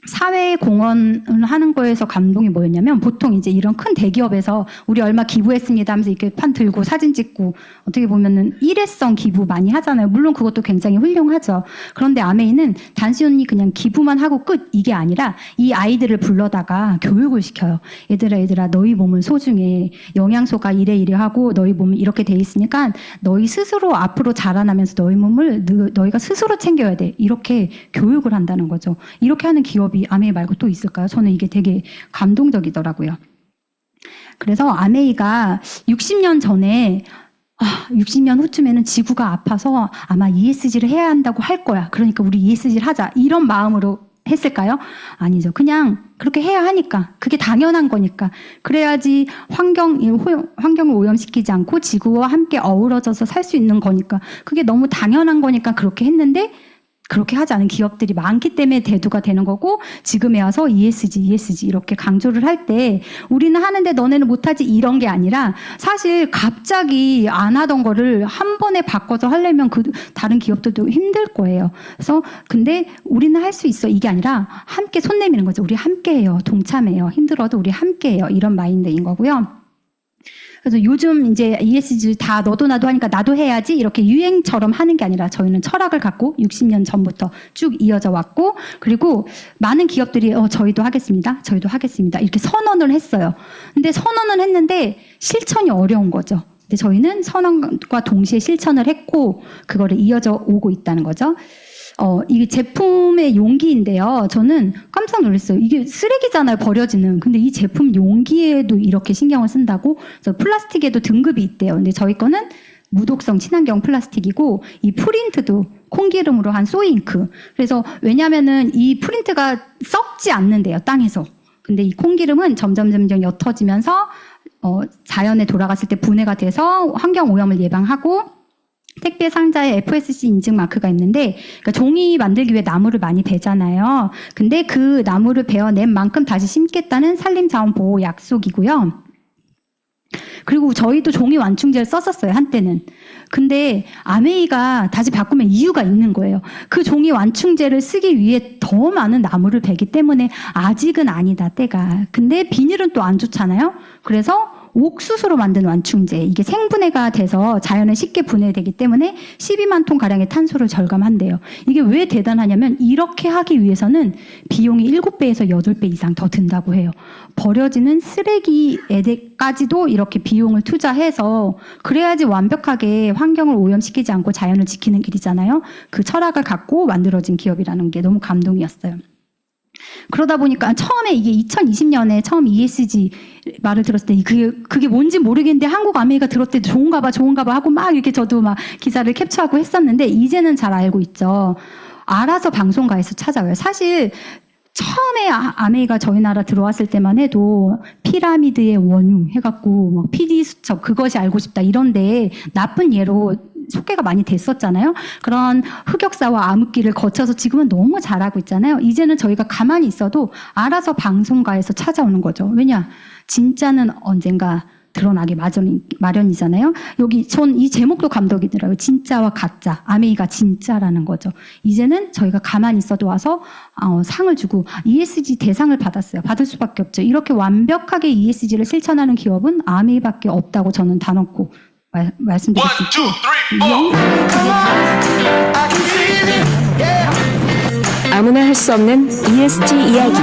사회에 공헌을 하는 거에서 감동이 뭐였냐면 보통 이제 이런 큰 대기업에서 우리 얼마 기부했습니다 하면서 이렇게 판 들고 사진 찍고 어떻게 보면은 일회성 기부 많이 하잖아요. 물론 그것도 굉장히 훌륭하죠. 그런데 아메이는 단순히 그냥 기부만 하고 끝 이게 아니라 이 아이들을 불러다가 교육을 시켜요. 얘들아 너희 몸은 소중해. 영양소가 이래 하고 너희 몸은 이렇게 돼 있으니까 너희 스스로 앞으로 자라나면서 너희 몸을 너희가 스스로 챙겨야 돼. 이렇게 교육을 한다는 거죠. 이렇게 하는 기업이 아메이 말고 또 있을까요? 저는 이게 되게 감동적이더라고요. 그래서 아메이가 60년 전에 60년 후쯤에는 지구가 아파서 아마 ESG를 해야 한다고 할 거야. 그러니까 우리 ESG를 하자. 이런 마음으로 했을까요? 아니죠. 그냥 그렇게 해야 하니까. 그게 당연한 거니까. 그래야지 환경을 오염시키지 않고 지구와 함께 어우러져서 살 수 있는 거니까. 그게 너무 당연한 거니까 그렇게 했는데 그렇게 하지 않은 기업들이 많기 때문에 대두가 되는 거고 지금에 와서 ESG 이렇게 강조를 할 때 우리는 하는데 너네는 못하지 이런 게 아니라 사실 갑자기 안 하던 거를 한 번에 바꿔서 하려면 그 다른 기업들도 힘들 거예요. 그래서 근데 우리는 할 수 있어 이게 아니라 함께 손 내미는 거죠. 우리 함께해요. 동참해요. 힘들어도 우리 함께해요. 이런 마인드인 거고요. 그래서 요즘 이제 ESG 다 너도 나도 하니까 나도 해야지 이렇게 유행처럼 하는 게 아니라 저희는 철학을 갖고 60년 전부터 쭉 이어져 왔고 그리고 많은 기업들이 저희도 하겠습니다. 이렇게 선언을 했어요. 근데 선언을 했는데 실천이 어려운 거죠. 근데 저희는 선언과 동시에 실천을 했고 그거를 이어져 오고 있다는 거죠. 이게 제품의 용기인데요. 저는 깜짝 놀랐어요. 이게 쓰레기잖아요, 버려지는. 근데 이 제품 용기에도 이렇게 신경을 쓴다고? 그래서 플라스틱에도 등급이 있대요. 근데 저희 거는 무독성 친환경 플라스틱이고, 이 프린트도 콩기름으로 한 소이잉크. 그래서 왜냐면은 이 프린트가 썩지 않는데요, 땅에서. 근데 이 콩기름은 점점 옅어지면서 자연에 돌아갔을 때 분해가 돼서 환경 오염을 예방하고 택배 상자에 FSC 인증 마크가 있는데 그러니까 종이 만들기 위해 나무를 많이 베잖아요. 근데 그 나무를 베어낸 만큼 다시 심겠다는 산림자원보호 약속이고요. 그리고 저희도 종이 완충제를 썼었어요, 한때는. 근데 아메이가 다시 바꾸면 이유가 있는 거예요. 그 종이 완충제를 쓰기 위해 더 많은 나무를 베기 때문에 아직은 아니다, 때가. 근데 비닐은 또 안 좋잖아요. 그래서 옥수수로 만든 완충제, 이게 생분해가 돼서 자연에 쉽게 분해되기 때문에 12만 톤 가량의 탄소를 절감한대요. 이게 왜 대단하냐면 이렇게 하기 위해서는 비용이 7배에서 8배 이상 더 든다고 해요. 버려지는 쓰레기에까지도 이렇게 비용을 투자해서 그래야지 완벽하게 환경을 오염시키지 않고 자연을 지키는 길이잖아요. 그 철학을 갖고 만들어진 기업이라는 게 너무 감동이었어요. 그러다 보니까 처음에 이게 2020년에 처음 ESG 말을 들었을 때 그게 뭔지 모르겠는데 한국 아메이가 들었을 때 좋은가 봐 하고 막 이렇게 저도 막 기사를 캡처하고 했었는데 이제는 잘 알고 있죠. 알아서 방송가에서 찾아와요. 사실 처음에 아메이가 저희 나라 들어왔을 때만 해도 피라미드의 원흉 해갖고 막 PD 수첩 그것이 알고 싶다 이런데 나쁜 예로 소개가 많이 됐었잖아요. 그런 흑역사와 암흑기를 거쳐서 지금은 너무 잘하고 있잖아요. 이제는 저희가 가만히 있어도 알아서 방송가에서 찾아오는 거죠. 왜냐? 진짜는 언젠가 드러나기 마련이잖아요. 여기 전 이 제목도 감동이더라고요. 진짜와 가짜, 아메이가 진짜라는 거죠. 이제는 저희가 가만히 있어도 와서 상을 주고 ESG 대상을 받았어요. 받을 수밖에 없죠. 이렇게 완벽하게 ESG를 실천하는 기업은 아메이밖에 없다고 저는 다 넣고 말씀드릴 수 있고 아무나 할 수 없는 ESG 이야기.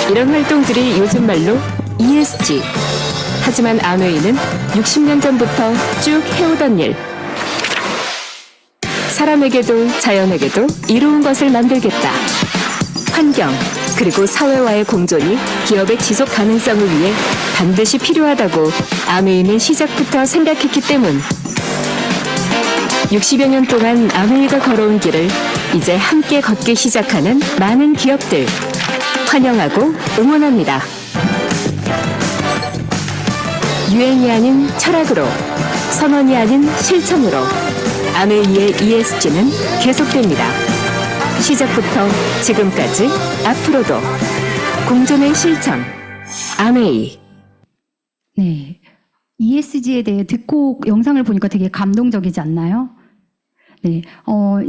이런 활동들이 요즘 말로 ESG. 하지만 아메이는 60년 전부터 쭉 해오던 일. 사람에게도 자연에게도 이로운 것을 만들겠다. 환경, 그리고 사회와의 공존이 기업의 지속 가능성을 위해 반드시 필요하다고 아메이는 시작부터 생각했기 때문. 60여 년 동안 아메이가 걸어온 길을 이제 함께 걷기 시작하는 많은 기업들. 환영하고 응원합니다. 유행이 아닌 철학으로, 선언이 아닌 실천으로 아메이의 ESG는 계속됩니다. 시작부터 지금까지 앞으로도 공존의 실천 아메이. 네, ESG에 대해 듣고 영상을 보니까 되게 감동적이지 않나요? 네,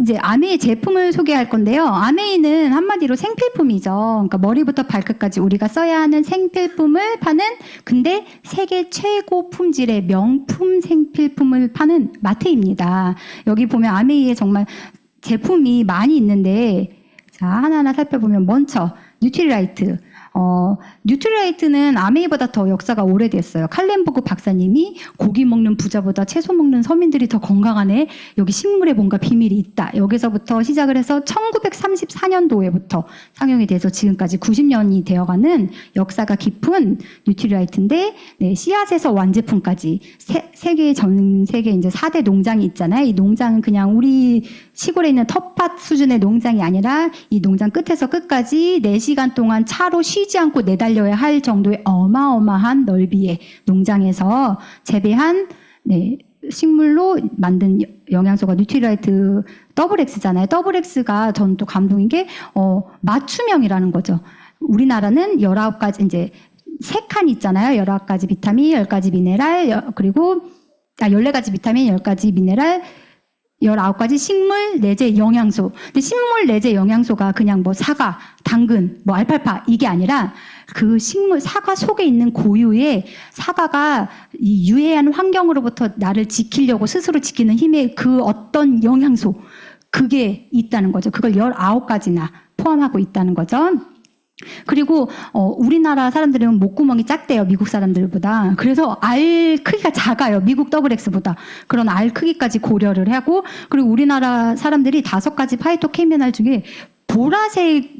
이제 아메이 제품을 소개할 건데요. 아메이는 한마디로 생필품이죠. 그러니까 머리부터 발끝까지 우리가 써야 하는 생필품을 파는, 근데 세계 최고 품질의 명품 생필품을 파는 마트입니다. 여기 보면 아메이에 정말 제품이 많이 있는데, 자, 하나하나 살펴보면 먼저 뉴트리라이트. 뉴트리라이트는 아메이보다 더 역사가 오래됐어요. 칼렌버그 박사님이 고기 먹는 부자보다 채소 먹는 서민들이 더 건강하네. 여기 식물에 뭔가 비밀이 있다. 여기서부터 시작을 해서 1934년도에부터 상용이 돼서 지금까지 90년이 되어가는 역사가 깊은 뉴트리라이트인데, 네, 씨앗에서 완제품까지 전 세계 이제 4대 농장이 있잖아요. 이 농장은 그냥 우리 시골에 있는 텃밭 수준의 농장이 아니라 이 농장 끝에서 끝까지 4시간 동안 차로 쉬지 않고 내달려야 할 정도의 어마어마한 넓이의 농장에서 재배한, 네, 식물로 만든 영양소가 뉴트리라이트 더블X잖아요. 더블X가 전 또 감동인 게 맞춤형이라는 거죠. 우리나라는 19가지 이제 3칸 있잖아요. 19가지 비타민, 10가지 미네랄, 그리고 14가지 비타민, 10가지 미네랄, 19가지 식물 내재 영양소. 근데 식물 내재 영양소가 그냥 뭐 사과, 당근, 뭐 알팔파 이게 아니라 그 식물 사과 속에 있는 고유의 사과가 이 유해한 환경으로부터 나를 지키려고 스스로 지키는 힘의 그 어떤 영양소, 그게 있다는 거죠. 그걸 19가지나 포함하고 있다는 거죠. 그리고 우리나라 사람들은 목구멍이 작대요. 미국 사람들보다. 그래서 알 크기가 작아요. 미국 더블X보다. 그런 알 크기까지 고려를 하고, 그리고 우리나라 사람들이 5가지 파이토케미널 중에 보라색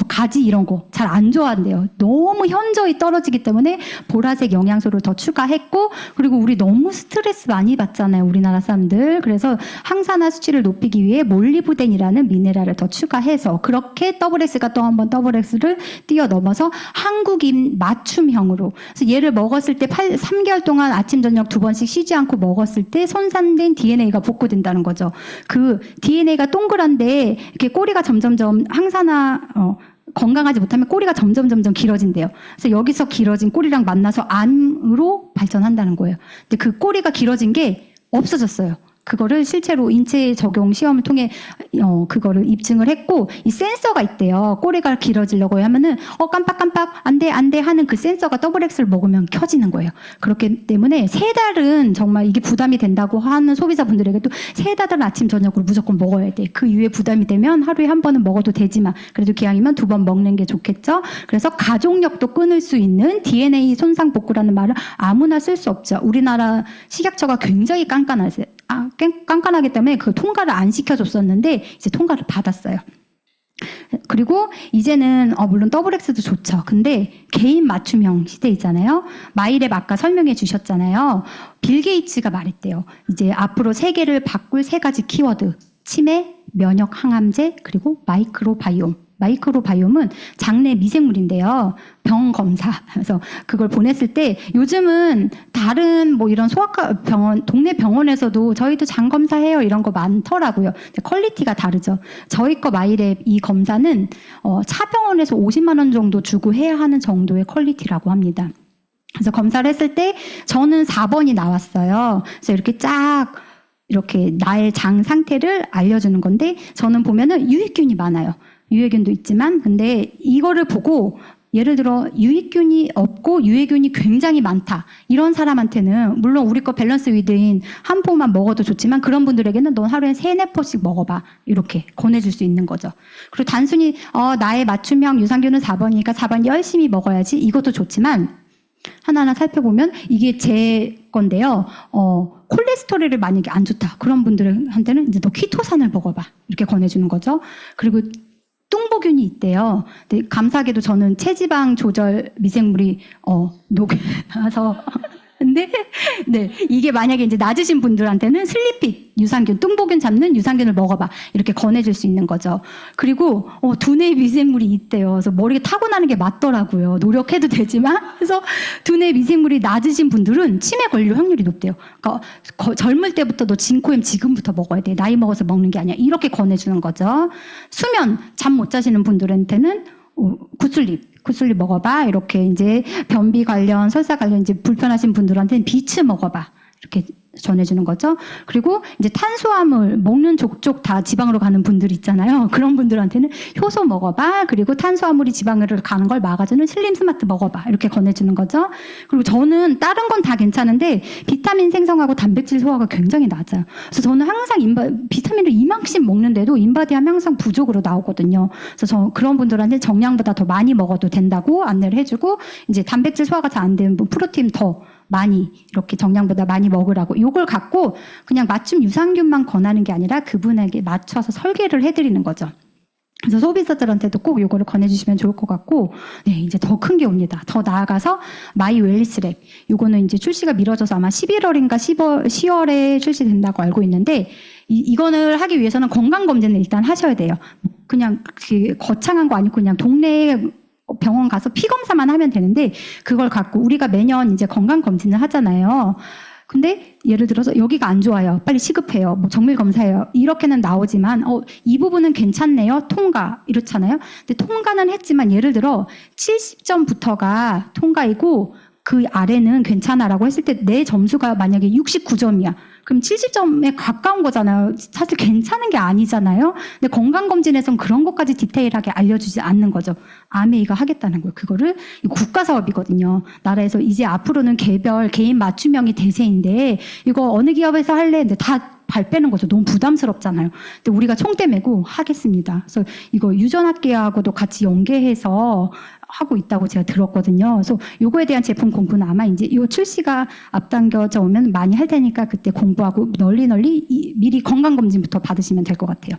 가지 이런 거 잘 안 좋아한대요. 너무 현저히 떨어지기 때문에 보라색 영양소를 더 추가했고, 그리고 우리 너무 스트레스 많이 받잖아요, 우리나라 사람들. 그래서 항산화 수치를 높이기 위해 몰리브덴이라는 미네랄을 더 추가해서 그렇게 WX가 또 한번 WX를 뛰어넘어서 한국인 맞춤형으로. 그래서 얘를 먹었을 때 3개월 동안 아침 저녁 2번씩 쉬지 않고 먹었을 때 손상된 DNA가 복구된다는 거죠. 그 DNA가 동그란데 이렇게 꼬리가 점점점 항산화 건강하지 못하면 꼬리가 점점 길어진대요. 그래서 여기서 길어진 꼬리랑 만나서 암으로 발전한다는 거예요. 근데 그 꼬리가 길어진 게 없어졌어요. 그거를 실제로 인체 적용 시험을 통해 그거를 입증을 했고, 이 센서가 있대요. 꼬리가 길어지려고 하면은 깜빡 안 돼 하는 그 센서가 WX를 먹으면 켜지는 거예요. 그렇기 때문에 3달은 정말 이게 부담이 된다고 하는 소비자분들에게도 3달은 아침 저녁으로 무조건 먹어야 돼. 그 이후에 부담이 되면 하루에 한 번은 먹어도 되지만 그래도 기왕이면 2번 먹는 게 좋겠죠. 그래서 가족력도 끊을 수 있는 DNA 손상 복구라는 말을 아무나 쓸 수 없죠. 우리나라 식약처가 굉장히 깐깐하기 때문에 그 통과를 안 시켜줬었는데 이제 통과를 받았어요. 그리고 이제는 물론 WX도 좋죠. 근데 개인 맞춤형 시대 있잖아요. 마이랩 아까 설명해 주셨잖아요. 빌 게이츠가 말했대요. 이제 앞으로 세계를 바꿀 3가지 키워드: 치매, 면역 항암제, 그리고 마이크로바이옴. 마이크로바이옴은 장내 미생물인데요. 병 검사. 그래서 그걸 보냈을 때 요즘은 다른 뭐 이런 소아과 병원, 동네 병원에서도 저희도 장 검사해요 이런 거 많더라고요. 근데 퀄리티가 다르죠. 저희 거 마이랩 이 검사는 차 병원에서 50만 원 정도 주고 해야 하는 정도의 퀄리티라고 합니다. 그래서 검사를 했을 때 저는 4번이 나왔어요. 그래서 이렇게 이렇게 나의 장 상태를 알려주는 건데, 저는 보면은 유익균이 많아요. 유해균도 있지만, 근데 이거를 보고 예를 들어 유익균이 없고 유해균이 굉장히 많다, 이런 사람한테는 물론 우리 거 밸런스 위드인 한 포만 먹어도 좋지만 그런 분들에게는 넌 하루에 3-4포씩 먹어봐 이렇게 권해줄 수 있는 거죠. 그리고 단순히 나의 맞춤형 유산균은 4번이니까 4번 열심히 먹어야지, 이것도 좋지만 하나하나 살펴보면 이게 제 건데요. 콜레스테롤이 만약에 안 좋다 그런 분들한테는 이제 너 키토산을 먹어봐 이렇게 권해주는 거죠. 그리고 뚱보균이 있대요. 근데 감사하게도 저는 체지방 조절 미생물이 녹아서 근데 네, 이게 만약에 이제 낮으신 분들한테는 슬리핏 유산균, 뚱보균 잡는 유산균을 먹어봐 이렇게 권해줄 수 있는 거죠. 그리고 두뇌 미생물이 있대요. 그래서 머리가 타고나는 게 맞더라고요. 노력해도 되지만. 그래서 두뇌 미생물이 낮으신 분들은 치매 걸릴 확률이 높대요. 그러니까 젊을 때부터 너 진코엠 지금부터 먹어야 돼. 나이 먹어서 먹는 게 아니야. 이렇게 권해주는 거죠. 수면, 잠 못 자시는 분들한테는 굿슬립 먹어봐. 이렇게 이제 변비 관련, 설사 관련 이제 불편하신 분들한테는 비츠 먹어봐. 이렇게 전해주는 거죠. 그리고 이제 탄수화물 먹는 족족 다 지방으로 가는 분들 있잖아요. 그런 분들한테는 효소 먹어봐. 그리고 탄수화물이 지방으로 가는 걸 막아주는 슬림 스마트 먹어봐. 이렇게 권해주는 거죠. 그리고 저는 다른 건 다 괜찮은데 비타민 생성하고 단백질 소화가 굉장히 낮아요. 그래서 저는 항상 비타민을 이만큼씩 먹는데도 인바디하면 항상 부족으로 나오거든요. 그래서 저 그런 분들한테 정량보다 더 많이 먹어도 된다고 안내를 해주고, 이제 단백질 소화가 잘 안 되는 분 프로틴 더 많이 이렇게 정량보다 많이 먹으라고, 이걸 갖고 그냥 맞춤 유산균만 권하는 게 아니라 그분에게 맞춰서 설계를 해드리는 거죠. 그래서 소비자들한테도 꼭 이거를 권해주시면 좋을 것 같고, 네, 이제 더 큰 게 옵니다. 더 나아가서 마이 웰리스랩. 이거는 이제 출시가 미뤄져서 아마 11월인가 10월에 출시된다고 알고 있는데, 이거를 하기 위해서는 건강검진을 일단 하셔야 돼요. 그냥 거창한 거 아니고 그냥 동네에 병원 가서 피 검사만 하면 되는데, 그걸 갖고 우리가 매년 이제 건강 검진을 하잖아요. 근데 예를 들어서 여기가 안 좋아요. 빨리 시급해요. 뭐 정밀 검사해요. 이렇게는 나오지만 이 부분은 괜찮네요. 통과 이렇잖아요. 근데 통과는 했지만 예를 들어 70점부터가 통과이고 그 아래는 괜찮아라고 했을 때 내 점수가 만약에 69점이야. 그럼 70점에 가까운 거잖아요. 사실 괜찮은 게 아니잖아요. 근데 건강검진에선 그런 것까지 디테일하게 알려주지 않는 거죠. 아메이가 하겠다는 거예요. 그거를 국가사업이거든요. 나라에서 이제 앞으로는 개인 맞춤형이 대세인데 이거 어느 기업에서 할래? 근데 다 발 빼는 거죠. 너무 부담스럽잖아요. 근데 우리가 총대 메고 하겠습니다. 그래서 이거 유전학계하고도 같이 연계해서 하고 있다고 제가 들었거든요. 그래서 요거에 대한 제품 공부는 아마 이제 요 출시가 앞당겨져 오면 많이 할 테니까 그때 공부하고 널리 미리 건강검진부터 받으시면 될 것 같아요.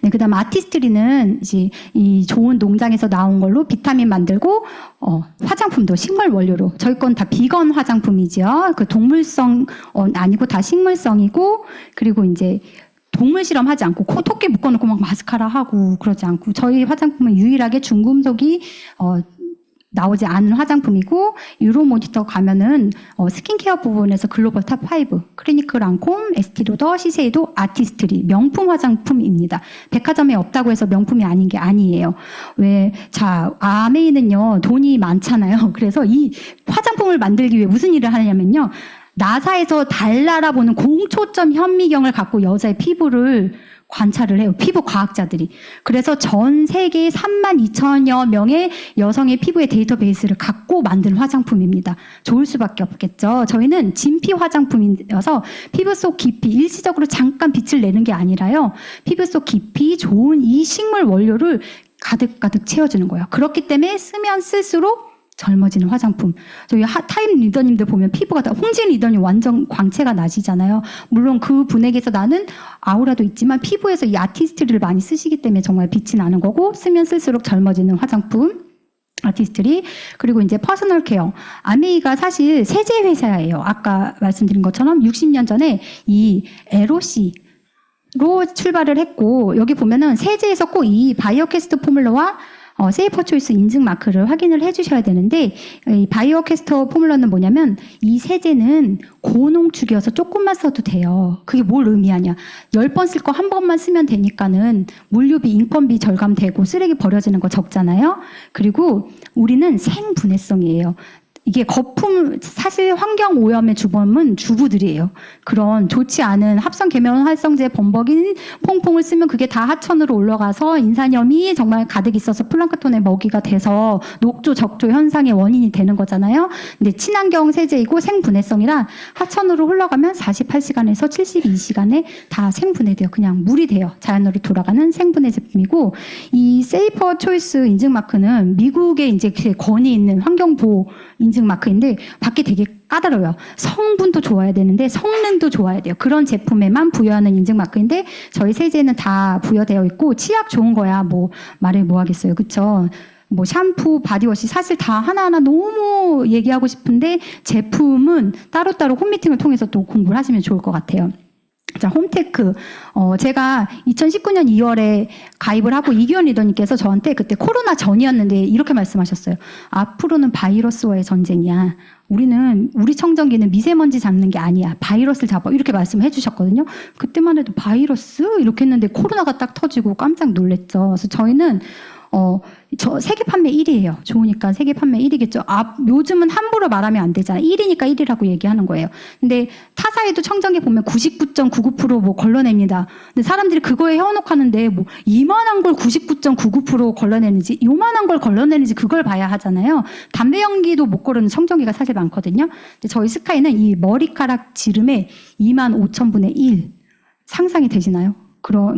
네, 그다음 아티스트리는 이제 이 좋은 농장에서 나온 걸로 비타민 만들고 화장품도 식물 원료로 저희 건 다 비건 화장품이죠. 그 동물성 아니고 다 식물성이고 그리고 이제 동물 실험하지 않고 토끼 묶어놓고 막 마스카라 하고 그러지 않고 저희 화장품은 유일하게 중금속이 나오지 않은 화장품이고 유로 모니터 가면은 스킨케어 부분에서 글로벌 탑5 클리니크 랑콤, 에스티로더, 시세이도, 아티스트리 명품 화장품입니다. 백화점에 없다고 해서 명품이 아닌 게 아니에요. 아메이는요 돈이 많잖아요. 그래서 이 화장품을 만들기 위해 무슨 일을 하냐면요. 나사에서 달 날아보는 공초점 현미경을 갖고 여자의 피부를 관찰을 해요. 피부 과학자들이. 그래서 전 세계 32,000여 명의 여성의 피부의 데이터베이스를 갖고 만든 화장품입니다. 좋을 수밖에 없겠죠. 저희는 진피 화장품이어서 피부 속 깊이, 일시적으로 잠깐 빛을 내는 게 아니라요. 피부 속 깊이 좋은 이 식물 원료를 가득가득 채워주는 거예요. 그렇기 때문에 쓰면 쓸수록 젊어지는 화장품. 저희 타임 리더님들 보면 피부가 다 홍진 리더님 완전 광채가 나시잖아요. 물론 그 분에게서 나는 아우라도 있지만 피부에서 이 아티스트리를 많이 쓰시기 때문에 정말 빛이 나는 거고 쓰면 쓸수록 젊어지는 화장품. 아티스트리. 그리고 이제 퍼스널 케어. 아메이가 사실 세제 회사예요. 아까 말씀드린 것처럼 60년 전에 이 LOC 로 출발을 했고 여기 보면은 세제에서 꼭 이 바이오캐스트 포뮬러와 세이퍼 초이스 인증 마크를 확인을 해주셔야 되는데 이 바이오캐스터 포뮬러는 뭐냐면 이 세제는 고농축이어서 조금만 써도 돼요. 그게 뭘 의미하냐. 10번 쓸 거 한 번만 쓰면 되니까는 물류비, 인건비 절감되고 쓰레기 버려지는 거 적잖아요. 그리고 우리는 생분해성이에요. 이게 거품, 사실 환경오염의 주범은 주부들이에요. 그런 좋지 않은 합성 계면 활성제 범벅인 퐁퐁을 쓰면 그게 다 하천으로 올라가서 인산염이 정말 가득 있어서 플랑크톤의 먹이가 돼서 녹조, 적조 현상의 원인이 되는 거잖아요. 근데 친환경 세제이고 생분해성이라 하천으로 흘러가면 48시간에서 72시간에 다 생분해돼요. 그냥 물이 돼요. 자연으로 돌아가는 생분해 제품이고 이 세이퍼 초이스 인증 마크는 미국의 이제 권위 있는 환경보호 인증 마크인데 밖에 되게 까다로워요. 성분도 좋아야 되는데 성능도 좋아야 돼요. 그런 제품에만 부여하는 인증 마크인데 저희 세제는 다 부여되어 있고 치약 좋은 거야 뭐 말해 뭐 하겠어요. 그쵸? 뭐 샴푸, 바디워시 사실 다 하나하나 너무 얘기하고 싶은데 제품은 따로따로 홈미팅을 통해서 또 공부를 하시면 좋을 것 같아요. 자, 홈테크. 제가 2019년 2월에 가입을 하고 이규현 리더님께서 저한테 그때 코로나 전이었는데 이렇게 말씀하셨어요. 앞으로는 바이러스와의 전쟁이야. 우리 청정기는 미세먼지 잡는 게 아니야. 바이러스를 잡아. 이렇게 말씀을 해주셨거든요. 그때만 해도 바이러스? 이렇게 했는데 코로나가 딱 터지고 깜짝 놀랐죠. 그래서 저희는 저 세계 판매 1위예요. 좋으니까 세계 판매 1위겠죠. 요즘은 함부로 말하면 안 되잖아요. 1위니까 1위라고 얘기하는 거예요. 근데 타사에도 청정기 보면 99.99% 뭐 걸러냅니다. 근데 사람들이 그거에 현혹하는데 뭐 이만한 걸 99.99% 걸러내는지 요만한 걸 걸러내는지 그걸 봐야 하잖아요. 담배 연기도 못 고르는 청정기가 사실 많거든요. 근데 저희 스카이는 이 머리카락 지름의 25,000분의 1 상상이 되시나요?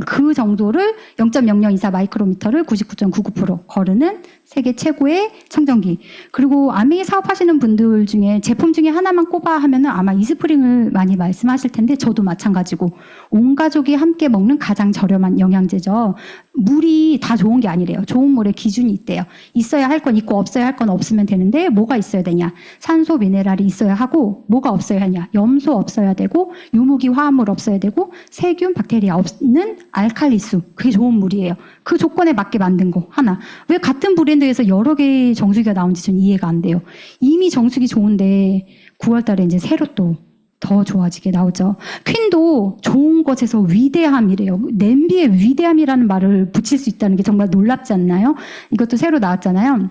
그 정도를 0.0024 마이크로미터를 99.99% 거르는 세계 최고의 청정기. 그리고 아메이 사업하시는 분들 중에 제품 중에 하나만 꼽아 하면은 아마 이스프링을 많이 말씀하실 텐데 저도 마찬가지고 온 가족이 함께 먹는 가장 저렴한 영양제죠. 물이 다 좋은 게 아니래요. 좋은 물에 기준이 있대요. 있어야 할 건 있고 없어야 할 건 없으면 되는데 뭐가 있어야 되냐. 산소 미네랄이 있어야 하고 뭐가 없어야 하냐. 염소 없어야 되고 유무기 화합물 없어야 되고 세균 박테리아 없는 알칼리수. 그게 좋은 물이에요. 그 조건에 맞게 만든 거 하나. 왜 같은 브랜드에서 여러 개의 정수기가 나온지 전 이해가 안 돼요. 이미 정수기 좋은데 9월 달에 이제 새로 또 더 좋아지게 나오죠. 퀸도 좋은 것에서 위대함이래요. 냄비에 위대함이라는 말을 붙일 수 있다는 게 정말 놀랍지 않나요? 이것도 새로 나왔잖아요.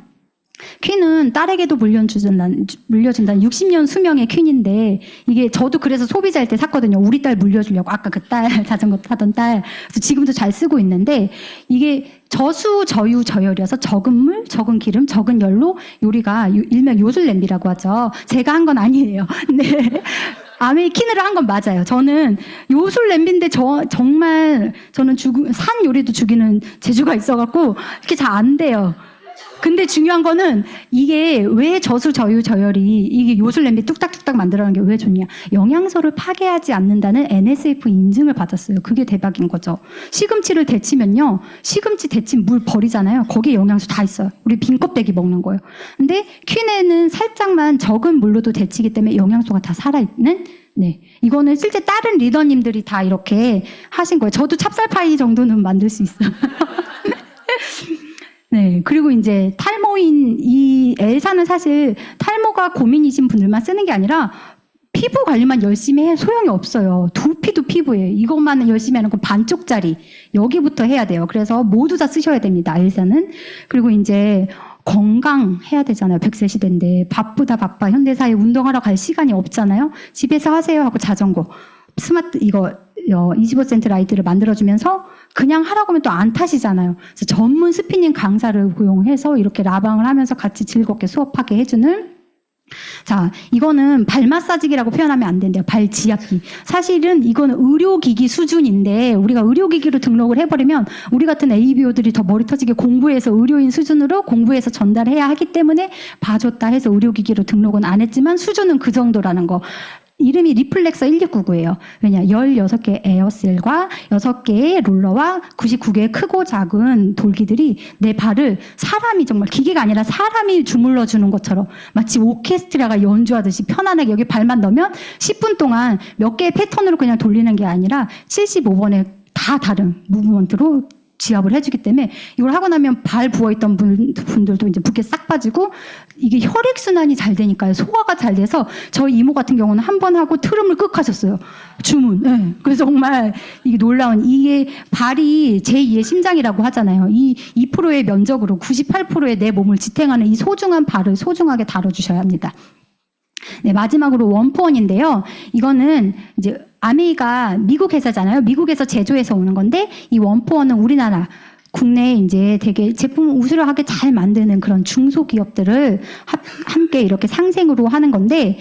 퀸은 딸에게도 물려준다는 60년 수명의 퀸인데 이게 저도 그래서 소비자일 때 샀거든요. 우리 딸 물려주려고. 아까 그 딸 자전거 타던 딸. 그래서 지금도 잘 쓰고 있는데 이게 저수 저유 저열이어서 적은 물, 적은 기름, 적은 열로 요리가 일명 요술 냄비라고 하죠. 제가 한 건 아니에요. 근데 아메이 퀸으로 한 건 맞아요. 저는 요술 냄비인데 정말 저는 산 요리도 죽이는 재주가 있어갖고 이렇게 잘 안 돼요. 근데 중요한 거는 이게 왜 저수 저유 저열이 이게 요술 냄비 뚝딱뚝딱 만들어내는 게 왜 좋냐? 영양소를 파괴하지 않는다는 NSF 인증을 받았어요. 그게 대박인 거죠. 시금치를 데치면요, 시금치 데친 물 버리잖아요. 거기에 영양소 다 있어요. 우리 빈 껍데기 먹는 거예요. 근데 퀸에는 살짝만 적은 물로도 데치기 때문에 영양소가 다 살아있는. 네, 이거는 실제 다른 리더님들이 다 이렇게 하신 거예요. 저도 찹쌀파이 정도는 만들 수 있어요. 네, 그리고 이제 탈모인 이 엘사는 사실 탈모가 고민이신 분들만 쓰는 게 아니라 피부 관리만 열심히 해 소용이 없어요. 두피도 피부예요. 이것만 열심히 하는 건 반쪽짜리. 여기부터 해야 돼요. 그래서 모두 다 쓰셔야 됩니다. 엘사는. 그리고 이제 건강해야 되잖아요. 100세 시대인데 바쁘다 바빠. 현대사회 운동하러 갈 시간이 없잖아요. 집에서 하세요 하고 자전거. 스마트 이거 25센트 라이트를 만들어주면서 그냥 하라고 하면 또 안 타시잖아요. 그래서 전문 스피닝 강사를 고용해서 이렇게 라방을 하면서 같이 즐겁게 수업하게 해주는. 자, 이거는 발 마사지기라고 표현하면 안 된대요. 발 지압기. 사실은 이거는 의료기기 수준인데 우리가 의료기기로 등록을 해버리면 우리 같은 ABO들이 더 머리 터지게 공부해서 의료인 수준으로 공부해서 전달해야 하기 때문에 봐줬다 해서 의료기기로 등록은 안 했지만 수준은 그 정도라는 거. 이름이 리플렉서 1699예요. 왜냐, 16개의 에어셀과 6개의 롤러와 99개의 크고 작은 돌기들이 내 발을 사람이 정말 기계가 아니라 사람이 주물러 주는 것처럼 마치 오케스트라가 연주하듯이 편안하게 여기 발만 넣으면 10분 동안 몇 개의 패턴으로 그냥 돌리는 게 아니라 75번에 다 다른 무브먼트로 지압을 해주기 때문에 이걸 하고 나면 발 부어있던 분들도 이제 붓기 싹 빠지고 이게 혈액순환이 잘 되니까요. 소화가 잘 돼서 저희 이모 같은 경우는 한 번 하고 트름을 끄 하셨어요. 주문. 네. 그래서 정말 이게 놀라운 이게 발이 제2의 심장이라고 하잖아요. 이 2%의 면적으로 98%의 내 몸을 지탱하는 이 소중한 발을 소중하게 다뤄주셔야 합니다. 네, 마지막으로 원포원인데요. 이거는 이제 아메이가 미국 회사잖아요. 미국에서 제조해서 오는 건데 이 원포원은 우리나라 국내에 이제 되게 제품 우수하게 잘 만드는 그런 중소기업들을 함께 이렇게 상생으로 하는 건데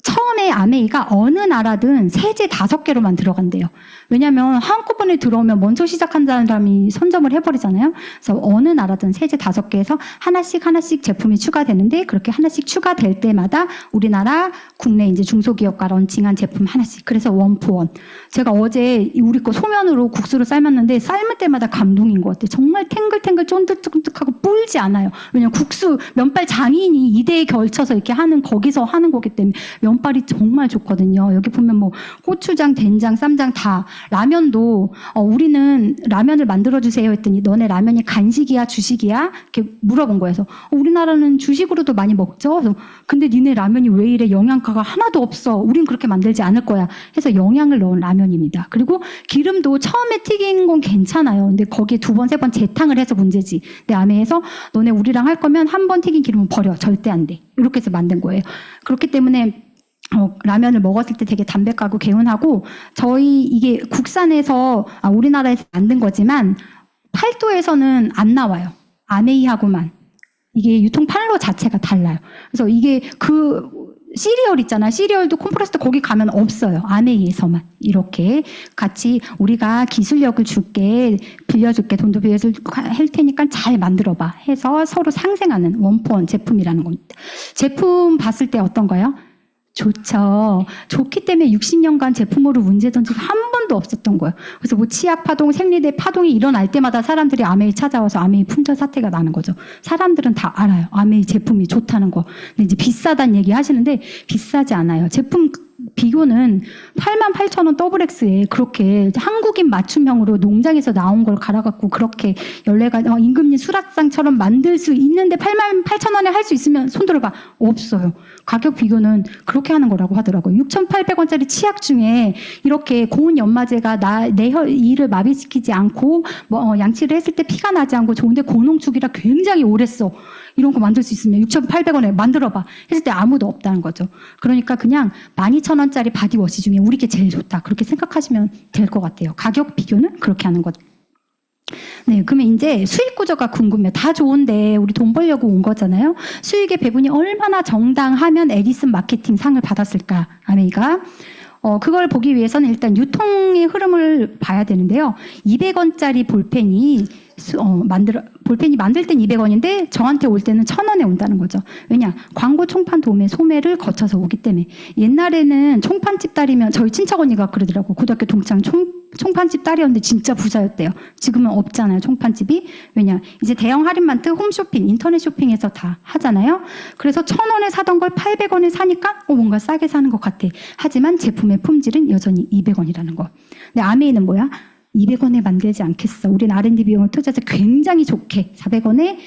처음에 아메이가 어느 나라든 세제 5개로만 들어간대요. 왜냐하면 한꺼번에 들어오면 먼저 시작한 사람이 선점을 해버리잖아요. 그래서 어느 나라든 세제 5개에서 하나씩 제품이 추가되는데 그렇게 하나씩 추가될 때마다 우리나라 국내 이제 중소기업과 런칭한 제품 하나씩. 그래서 원포원. 제가 어제 우리 거 소면으로 국수를 삶았는데 삶을 때마다 감동인 것 같아요. 정말 탱글탱글 쫀득쫀득하고 불지 않아요. 왜냐면 국수 면발 장인이 2대에 걸쳐서 이렇게 하는 거기서 하는 거기 때문에 면발이 정말 좋거든요. 여기 보면 뭐 고추장, 된장, 쌈장 다. 라면도 우리는 라면을 만들어주세요 했더니 너네 라면이 간식이야 주식이야? 이렇게 물어본 거예요. 그래서 우리나라는 주식으로도 많이 먹죠. 그래서 근데 니네 라면이 왜 이래 영양가가 하나도 없어. 우린 그렇게 만들지 않을 거야. 해서 영양을 넣은 라면입니다. 그리고 기름도 처음에 튀긴 건 괜찮아요. 근데 거기에 2번, 3번 재탕을 해서 문제지. 내 아메에서 너네 우리랑 할 거면 한 번 튀긴 기름은 버려. 절대 안 돼. 이렇게 해서 만든 거예요. 그렇기 때문에 라면을 먹었을 때 되게 담백하고 개운하고 저희 이게 국산에서 우리나라에서 만든 거지만 팔도에서는 안 나와요. 아메이하고만. 이게 유통 판로 자체가 달라요. 그래서 이게 그 시리얼 있잖아요. 시리얼도 콤프레스도 거기 가면 없어요. 아메이에서만. 이렇게 같이 우리가 기술력을 줄게, 빌려줄게, 돈도 빌려줄 할 테니까 잘 만들어봐 해서 서로 상생하는 원포원 제품이라는 겁니다. 제품 봤을 때 어떤가요? 좋죠. 좋기 때문에 60년간 제품으로 문제된 적이 한 번도 없었던 거예요. 그래서 뭐 치약 파동, 생리대 파동이 일어날 때마다 사람들이 아메이 찾아와서 아메이 품절 사태가 나는 거죠. 사람들은 다 알아요. 아메이 제품이 좋다는 거. 근데 이제 비싸다는 얘기 하시는데 비싸지 않아요. 제품 비교는 88,000원 더블X에 그렇게 한국인 맞춤형으로 농장에서 나온 걸 갈아갖고 그렇게 14가지 임금님 수락상처럼 만들 수 있는데 88,000원에 할 수 있으면 손들어봐. 없어요. 가격 비교는 그렇게 하는 거라고 하더라고요. 6,800원짜리 치약 중에 이렇게 고운 연마제가 내 이를 마비시키지 않고 양치를 했을 때 피가 나지 않고 좋은데 고농축이라 굉장히 오래 써. 이런 거 만들 수 있으면 6,800원에 만들어봐 했을 때 아무도 없다는 거죠. 그러니까 그냥 12,000원짜리 바디워시 중에 우리 게 제일 좋다. 그렇게 생각하시면 될 것 같아요. 가격 비교는 그렇게 하는 거죠. 네, 그러면 이제 수익 구조가 궁금해요. 다 좋은데 우리 돈 벌려고 온 거잖아요. 수익의 배분이 얼마나 정당하면 에디슨 마케팅 상을 받았을까, 아메이가. 그걸 보기 위해서는 일단 유통의 흐름을 봐야 되는데요. 200원짜리 볼펜이 볼펜이 만들 땐 200원인데 저한테 올 때는 1,000원에 온다는 거죠. 왜냐? 광고 총판 도매 소매를 거쳐서 오기 때문에. 옛날에는 총판집 딸이면 저희 친척 언니가 그러더라고. 고등학교 동창 총판집 딸이었는데 진짜 부자였대요. 지금은 없잖아요, 총판집이. 왜냐? 이제 대형 할인마트, 홈쇼핑, 인터넷 쇼핑에서 다 하잖아요. 그래서 1,000원에 사던 걸 800원에 사니까 뭔가 싸게 사는 것 같아. 하지만 제품의 품질은 여전히 200원이라는 거. 근데 아메이는 뭐야? 200원에 만들지 않겠어. 우린 R&D 비용을 투자해서 굉장히 좋게 400원에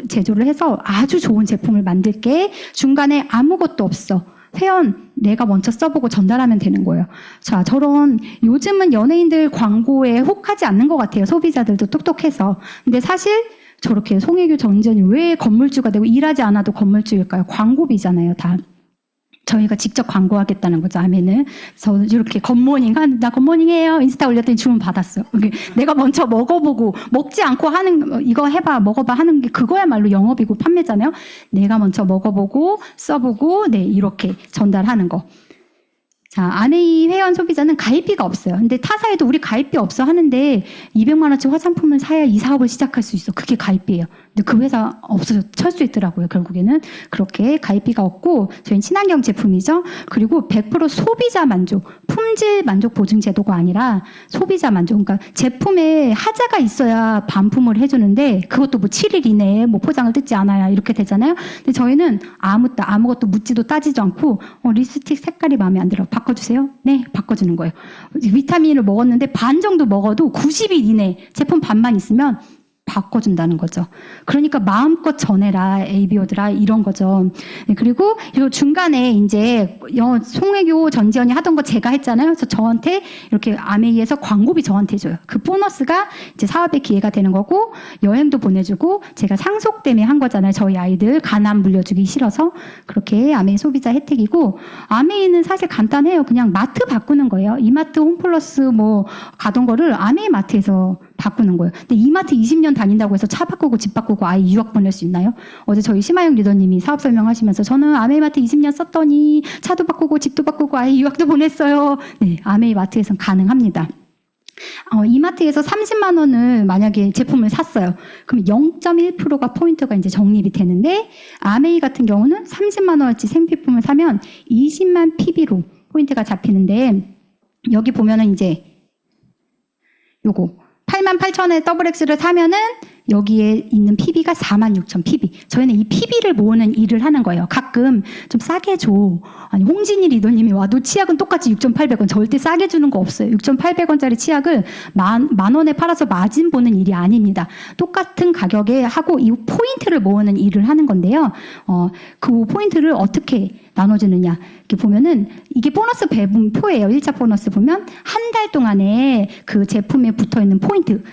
제조를 해서 아주 좋은 제품을 만들게. 중간에 아무것도 없어. 회원 내가 먼저 써보고 전달하면 되는 거예요. 자, 저런 요즘은 연예인들 광고에 혹하지 않는 것 같아요. 소비자들도 똑똑해서. 근데 사실 저렇게 송혜교 전지현이 왜 건물주가 되고 일하지 않아도 건물주일까요? 광고비잖아요, 다. 저희가 직접 광고하겠다는 거죠, 아메는. 저 이렇게 굿모닝, 나 굿모닝해요. 인스타 올렸더니 주문 받았어요. 내가 먼저 먹어보고, 먹지 않고 하는, 이거 해봐, 먹어봐 하는 게 그거야말로 영업이고 판매잖아요. 내가 먼저 먹어보고, 써보고, 네, 이렇게 전달하는 거. 자, 아메이 회원 소비자는 가입비가 없어요. 근데 타사에도 우리 가입비 없어 하는데 200만 원치 화장품을 사야 이 사업을 시작할 수 있어. 그게 가입비예요. 근데 그 회사 없어져 철수 있더라고요. 결국에는 그렇게 가입비가 없고 저희는 친환경 제품이죠. 그리고 100% 소비자 만족, 품질 만족 보증 제도가 아니라 소비자 만족. 그러니까 제품에 하자가 있어야 반품을 해주는데 그것도 뭐 7일 이내에 뭐 포장을 뜯지 않아야 이렇게 되잖아요. 근데 저희는 아무것도 묻지도 따지도 않고 립스틱 색깔이 마음에 안 들어. 바꿔주세요. 네, 바꿔주는 거예요. 비타민을 먹었는데 반 정도 먹어도 90일 이내 제품 반만 있으면 바꿔준다는 거죠. 그러니까 마음껏 전해라, ABO들아, 이런 거죠. 네, 그리고 요 중간에 이제 송혜교 전지현이 하던 거 제가 했잖아요. 그래서 저한테 이렇게 아메이에서 광고비 저한테 줘요. 그 보너스가 이제 사업의 기회가 되는 거고, 여행도 보내주고, 제가 상속 때문에 한 거잖아요. 저희 아이들 가난 물려주기 싫어서. 그렇게 아메이 소비자 혜택이고, 아메이는 사실 간단해요. 그냥 마트 바꾸는 거예요. 이마트, 홈플러스 뭐 가던 거를 아메이 마트에서 바꾸는 거예요. 근데 이마트 20년 다닌다고 해서 차 바꾸고 집 바꾸고 아이 유학 보낼 수 있나요? 어제 저희 심하영 리더님이 사업 설명하시면서 저는 아메이마트 20년 썼더니 차도 바꾸고 집도 바꾸고 아이 유학도 보냈어요. 네, 아메이마트에서는 가능합니다. 이마트에서 30만 원을 만약에 제품을 샀어요. 그럼 0.1%가 포인트가 이제 적립이 되는데 아메이 같은 경우는 30만 원어치 생필품을 사면 20만 PB로 포인트가 잡히는데 여기 보면은 이제 요거 88,000원에 XX를 사면은 여기에 있는 PB가 46,000 PB. 저희는 이 PB를 모으는 일을 하는 거예요. 가끔 좀 싸게 줘. 아니 홍진희 리더님이 와도 치약은 똑같이 6,800원. 절대 싸게 주는 거 없어요. 6,800원짜리 치약을 만 원에 팔아서 마진 보는 일이 아닙니다. 똑같은 가격에 하고 이 포인트를 모으는 일을 하는 건데요. 그 포인트를 어떻게 나눠주느냐. 이렇게 보면은 이게 보너스 배분표예요. 1차 보너스 보면 한 달 동안에 그 제품에 붙어있는 포인트를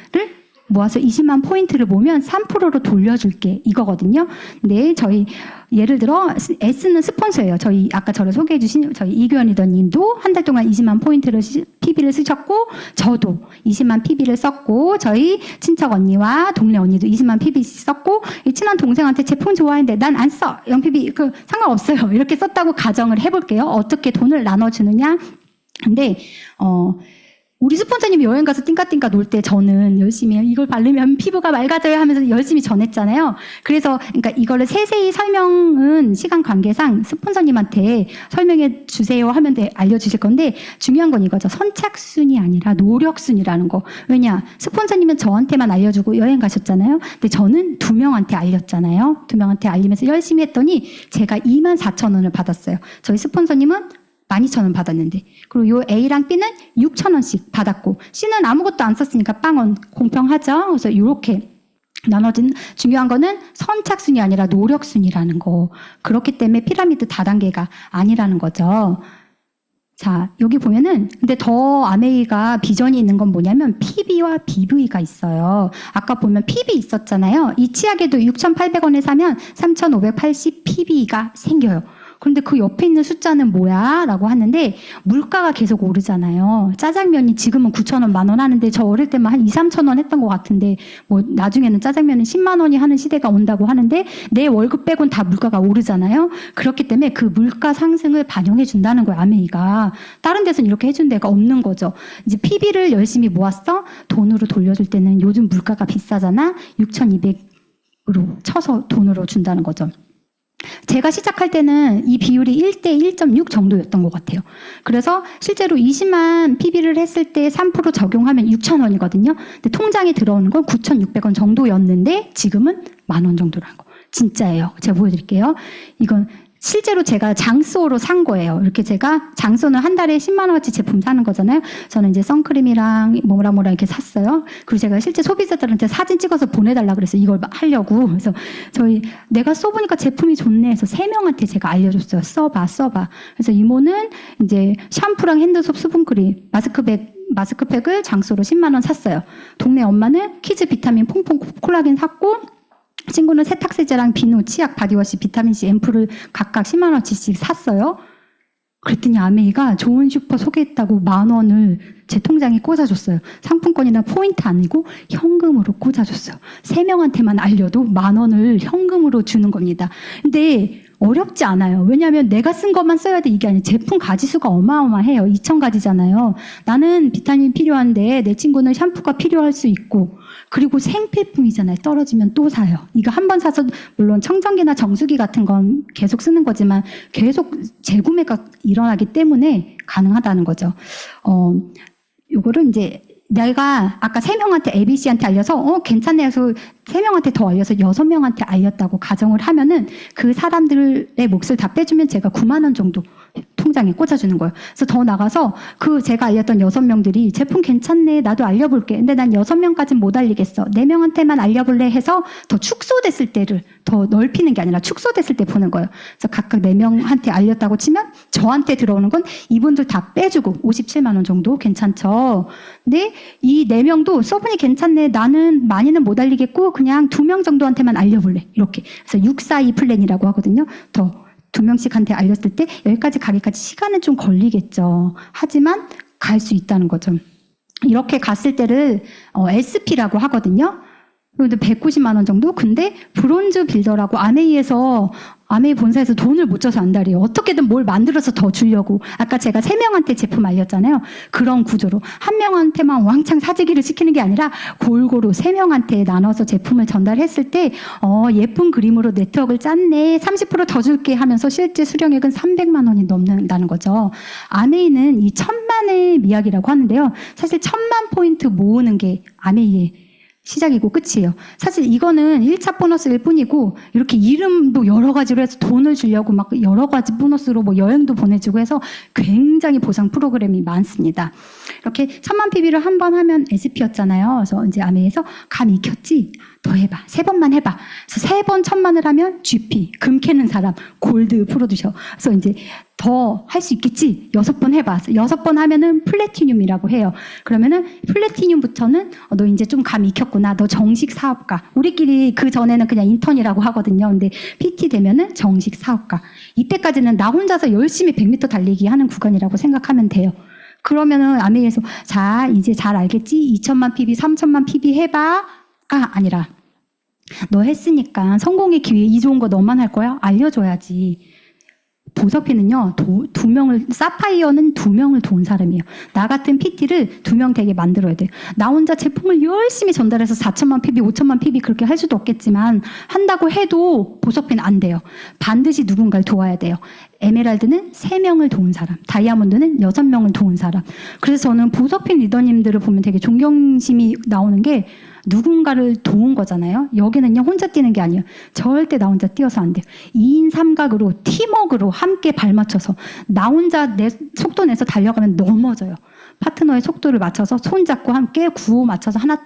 모아서 20만 포인트를 모으면 3%로 돌려줄게 이거거든요. 근데 저희 예를 들어 S는 스폰서예요. 저희 아까 저를 소개해 주신 저희 이규현 리더님도 한 달 동안 20만 포인트를 PB를 쓰셨고 저도 20만 PB를 썼고 저희 친척 언니와 동네 언니도 20만 PB 썼고 이 친한 동생한테 제품 좋아하는데 난 안 써. 0 PB 상관없어요. 이렇게 썼다고 가정을 해볼게요. 어떻게 돈을 나눠주느냐. 근데 우리 스폰서님이 여행 가서 띵까띵까 놀 때 저는 열심히 이걸 바르면 피부가 맑아져요 하면서 열심히 전했잖아요. 그래서 그러니까 이거를 세세히 설명은 시간 관계상 스폰서님한테 설명해 주세요 하면 알려주실 건데 중요한 건 이거죠. 선착순이 아니라 노력순이라는 거. 왜냐? 스폰서님은 저한테만 알려주고 여행 가셨잖아요. 근데 저는 2명한테 알렸잖아요. 2명한테 알리면서 열심히 했더니 제가 24,000원을 받았어요. 저희 스폰서님은 12,000원 받았는데 그리고 요 A랑 B는 6,000원씩 받았고 C는 아무것도 안 썼으니까 빵원 공평하죠. 그래서 이렇게 나눠진 중요한 거는 선착순이 아니라 노력순이라는 거. 그렇기 때문에 피라미드 다단계가 아니라는 거죠. 자, 여기 보면은 근데 더 아메이가 비전이 있는 건 뭐냐면 PB와 BV가 있어요. 아까 보면 PB 있었잖아요. 이 치약에도 6,800원에 사면 3,580 PB가 생겨요. 그런데 그 옆에 있는 숫자는 뭐야? 라고 하는데 물가가 계속 오르잖아요. 짜장면이 지금은 9,000원, 10,000원 하는데 저 어릴 때만 한 2, 3,000원 했던 것 같은데 뭐 나중에는 짜장면은 10만 원이 하는 시대가 온다고 하는데 내 월급 빼곤 다 물가가 오르잖아요. 그렇기 때문에 그 물가 상승을 반영해 준다는 거예요. 아메이가. 다른 데서는 이렇게 해준 데가 없는 거죠. 이제 PB를 열심히 모았어. 돈으로 돌려줄 때는 요즘 물가가 비싸잖아. 6,200으로 쳐서 돈으로 준다는 거죠. 제가 시작할 때는 이 비율이 1대 1.6 정도였던 것 같아요. 그래서 실제로 20만 PB를 했을 때 3% 적용하면 6,000원이거든요. 근데 통장에 들어오는 건 9,600원 정도였는데 지금은 10,000원 정도라는 거. 진짜예요. 제가 보여드릴게요. 이건 실제로 제가 장소로 산 거예요. 이렇게 제가 장소는 한 달에 10만 원어치 제품 사는 거잖아요. 저는 이제 선크림이랑 뭐랑 이렇게 샀어요. 그리고 제가 실제 소비자들한테 사진 찍어서 보내달라 그랬어요. 이걸 하려고. 그래서 내가 써보니까 제품이 좋네 해서 3명한테 제가 알려줬어요. 써봐. 그래서 이모는 이제 샴푸랑 핸드소프, 수분크림, 마스크팩을 장소로 10만 원 샀어요. 동네 엄마는 키즈 비타민 퐁퐁 콜라겐 샀고 친구는 세탁세제랑 비누, 치약, 바디워시, 비타민C 앰플을 각각 10만 원어치씩 샀어요. 그랬더니 아메이가 좋은 슈퍼 소개했다고 10,000원을 제 통장에 꽂아줬어요. 상품권이나 포인트 아니고 현금으로 꽂아줬어요. 3명한테만 알려도 10,000원을 현금으로 주는 겁니다. 근데 어렵지 않아요. 왜냐하면 내가 쓴 것만 써야 돼 이게 아니에요. 제품 가지수가 어마어마해요. 2,000가지잖아요. 나는 비타민 필요한데 내 친구는 샴푸가 필요할 수 있고 그리고 생필품이잖아요. 떨어지면 또 사요. 이거 한 번 사서 물론 청정기나 정수기 같은 건 계속 쓰는 거지만 계속 재구매가 일어나기 때문에 가능하다는 거죠. 요거를 이제 내가 아까 3명한테 ABC한테 알려서 괜찮네 해서 3명한테 더 알려서 6명한테 알렸다고 가정을 하면은 그 사람들의 몫을 다 빼주면 제가 9만 원 정도 통장에 꽂아주는 거예요. 그래서 더 나가서 그 제가 알렸던 6명들이 제품 괜찮네 나도 알려볼게. 근데 난 6명까지는 못 알리겠어. 4명한테만 알려볼래 해서 더 축소됐을 때를 더 넓히는 게 아니라 축소됐을 때 보는 거예요. 그래서 각각 4명한테 알렸다고 치면 저한테 들어오는 건 이분들 다 빼주고 57만 원 정도 괜찮죠. 근데 이 4명도 써보니 괜찮네. 나는 많이는 못 알리겠고 그냥 2명 정도한테만 알려볼래. 이렇게. 그래서 642 플랜이라고 하거든요. 더 2명씩한테 알렸을 때 여기까지 가기까지 시간은 좀 걸리겠죠. 하지만 갈 수 있다는 거죠. 이렇게 갔을 때를 SP라고 하거든요. 그런데 190만 원 정도? 근데 브론즈 빌더라고 아메이 본사에서 돈을 못 줘서 안달이에요. 어떻게든 뭘 만들어서 더 주려고. 아까 제가 3명한테 제품 알렸잖아요. 그런 구조로. 한 명한테만 왕창 사재기를 시키는 게 아니라 골고루 3명한테 나눠서 제품을 전달했을 때 예쁜 그림으로 네트워크를 짰네. 30% 더 줄게 하면서 실제 수령액은 300만 원이 넘는다는 거죠. 아메이는 이 1,000만의 미학이라고 하는데요. 사실 1,000만 포인트 모으는 게 아메이의 시작이고 끝이에요. 사실 이거는 1차 보너스일 뿐이고 이렇게 이름도 여러 가지로 해서 돈을 주려고 막 여러 가지 보너스로 뭐 여행도 보내주고 해서 굉장히 보상 프로그램이 많습니다. 이렇게 1,000만 PB를 한 번 하면 SP였잖아요. 그래서 이제 아메이에서 감 익혔지? 더 해봐. 3번만 해봐. 그래서 3번 1,000만을 하면 GP, 금 캐는 사람, 골드 프로듀셔. 그래서 이제 더 할 수 있겠지? 6번 해봐. 6번 하면은 플래티늄이라고 해요. 그러면은 플래티늄부터는 너 이제 좀 감 익혔구나. 너 정식 사업가. 우리끼리 그 전에는 그냥 인턴이라고 하거든요. 근데 PT 되면은 정식 사업가. 이때까지는 나 혼자서 열심히 100m 달리기 하는 구간이라고 생각하면 돼요. 그러면은 아메이에서 자, 이제 잘 알겠지? 2,000만 PB, 3,000만 PB 해봐. 가 아니라 너 했으니까 성공의 기회 이 좋은 거 너만 할 거야? 알려줘야지. 보석피는요, 2명을, 사파이어는 2명을 도운 사람이에요. 나 같은 PT를 2명 되게 만들어야 돼요. 나 혼자 제품을 열심히 전달해서 4,000만 PB, 5,000만 PB 그렇게 할 수도 없겠지만, 한다고 해도 보석피는 안 돼요. 반드시 누군가를 도와야 돼요. 에메랄드는 3명을 도운 사람, 다이아몬드는 6명을 도운 사람. 그래서 저는 보석핀 리더님들을 보면 되게 존경심이 나오는 게 누군가를 도운 거잖아요. 여기는요, 혼자 뛰는 게 아니에요. 절대 나 혼자 뛰어서 안 돼요. 2인 3각으로, 팀워크로 함께 발 맞춰서 나 혼자 내 속도 내서 달려가면 넘어져요. 파트너의 속도를 맞춰서 손잡고 함께 구호 맞춰서 하나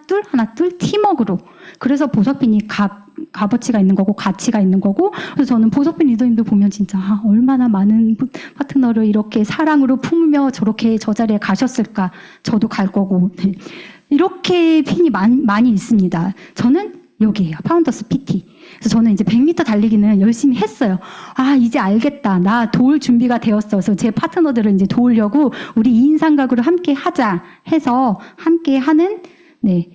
둘 팀워크로. 그래서 보석핀이 값어치가 있는 거고 가치가 있는 거고. 그래서 저는 보석핀 리더님들 보면 진짜 얼마나 많은 파트너를 이렇게 사랑으로 품으며 저렇게 저 자리에 가셨을까. 저도 갈 거고. 이렇게 핀이 많이 있습니다. 저는 여기에요. 파운더스 PT. 그래서 저는 이제 100m 달리기는 열심히 했어요. 아, 이제 알겠다. 나 도울 준비가 되었어. 그래서 제 파트너들을 이제 도우려고 우리 2인 삼각으로 함께 하자 해서 함께 하는, 네.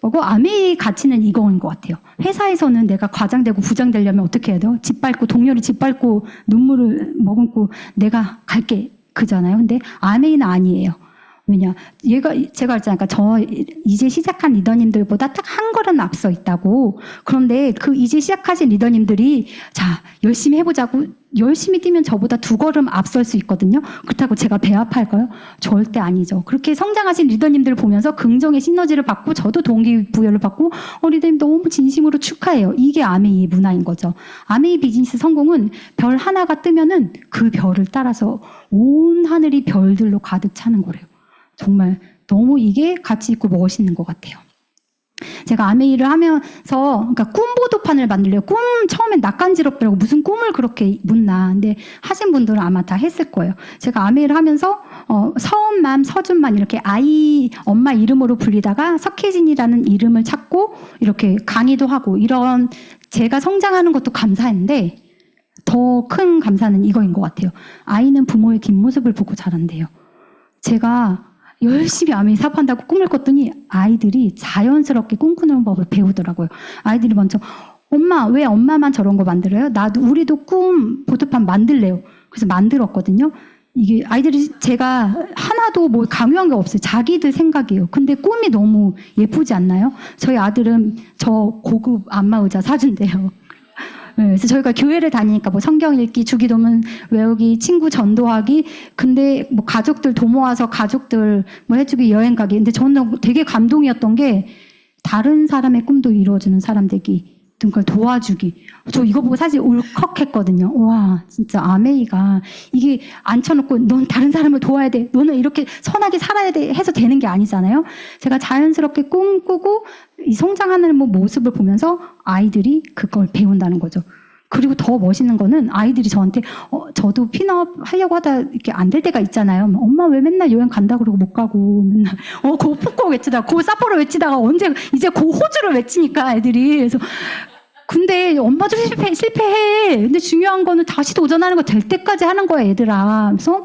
그리고 아메이 가치는 이거인 것 같아요. 회사에서는 내가 과장되고 부장되려면 어떻게 해야 돼요? 짓밟고, 동료를 짓밟고, 눈물을 머금고 내가 갈게. 그잖아요. 근데 아메이는 아니에요. 왜냐? 제가 했잖아요. 저 이제 시작한 리더님들보다 딱 한 걸음 앞서 있다고. 그런데 그 이제 시작하신 리더님들이 자, 열심히 해보자고 열심히 뛰면 저보다 2걸음 앞설 수 있거든요. 그렇다고 제가 배합할까요? 절대 아니죠. 그렇게 성장하신 리더님들을 보면서 긍정의 시너지를 받고 저도 동기부여를 받고 리더님 너무 진심으로 축하해요. 이게 아메이의 문화인 거죠. 아메이 비즈니스 성공은 별 하나가 뜨면은 그 별을 따라서 온 하늘이 별들로 가득 차는 거래요. 정말 너무 이게 가치 있고 멋있는 것 같아요. 제가 아메이를 하면서 그러니까 꿈 보도판을 만들려고 처음엔 낯간지럽더라고. 무슨 꿈을 그렇게 묻나. 근데 하신 분들은 아마 다 했을 거예요. 제가 아메이를 하면서 서은맘, 서준만 이렇게 아이 엄마 이름으로 불리다가 석혜진이라는 이름을 찾고 이렇게 강의도 하고 이런 제가 성장하는 것도 감사했는데 더 큰 감사는 이거인 것 같아요. 아이는 부모의 뒷모습을 보고 자란대요. 제가 열심히 아메이 사업한다고 꿈을 꿨더니 아이들이 자연스럽게 꿈꾸는 법을 배우더라고요. 아이들이 먼저 엄마 왜 엄마만 저런 거 만들어요? 우리도 꿈 보드판 만들래요. 그래서 만들었거든요. 이게 아이들이 제가 하나도 뭐 강요한 게 없어요. 자기들 생각이에요. 근데 꿈이 너무 예쁘지 않나요? 저희 아들은 저 고급 안마의자 사준대요. 그래서 저희가 교회를 다니니까 뭐 성경 읽기, 주기도문 외우기, 친구 전도하기, 근데 뭐 가족들 도모아서 가족들 뭐 해주기, 여행 가기. 근데 저는 되게 감동이었던 게 다른 사람의 꿈도 이루어주는 사람 되기, 그걸 도와주기. 저 이거 보고 사실 울컥했거든요. 와, 진짜 아메이가 이게 앉혀놓고 넌 다른 사람을 도와야 돼. 너는 이렇게 선하게 살아야 돼. 해서 되는 게 아니잖아요. 제가 자연스럽게 꿈꾸고 이 성장하는 모습을 보면서 아이들이 그걸 배운다는 거죠. 그리고 더 멋있는 거는 아이들이 저한테 저도 핀업 하려고 하다 이렇게 안 될 때가 있잖아요. 엄마 왜 맨날 여행 간다 그러고 못 가고 맨날 고 푸꾸오 외치다가 고 사포로 외치다가 언제 이제 고 호주를 외치니까 애들이. 그래서 근데 엄마도 실패해. 근데 중요한 거는 다시 도전하는 거 될 때까지 하는 거야, 얘들아. 그래서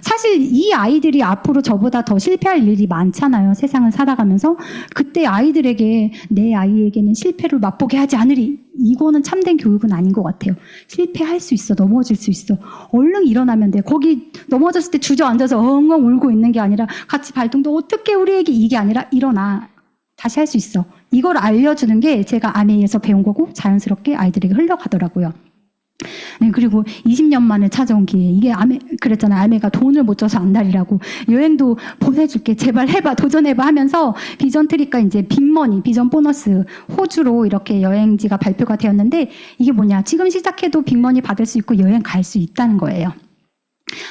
사실 이 아이들이 앞으로 저보다 더 실패할 일이 많잖아요. 세상을 살아가면서. 그때 아이들에게 내 아이에게는 실패를 맛보게 하지 않으리. 이거는 참된 교육은 아닌 것 같아요. 실패할 수 있어. 넘어질 수 있어. 얼른 일어나면 돼. 거기 넘어졌을 때 주저앉아서 엉엉 울고 있는 게 아니라 같이 발동도 어떻게 우리에게 이게 아니라 일어나. 다시 할 수 있어. 이걸 알려주는 게 제가 아메이에서 배운 거고 자연스럽게 아이들에게 흘러가더라고요. 네, 그리고 20년 만에 찾아온 기회. 이게 그랬잖아요. 아메가 돈을 못 줘서 안달이라고. 여행도 보내줄게. 제발 해봐. 도전해봐 하면서 비전 트리가 이제 빅머니, 비전 보너스, 호주로 이렇게 여행지가 발표가 되었는데 이게 뭐냐. 지금 시작해도 빅머니 받을 수 있고 여행 갈 수 있다는 거예요.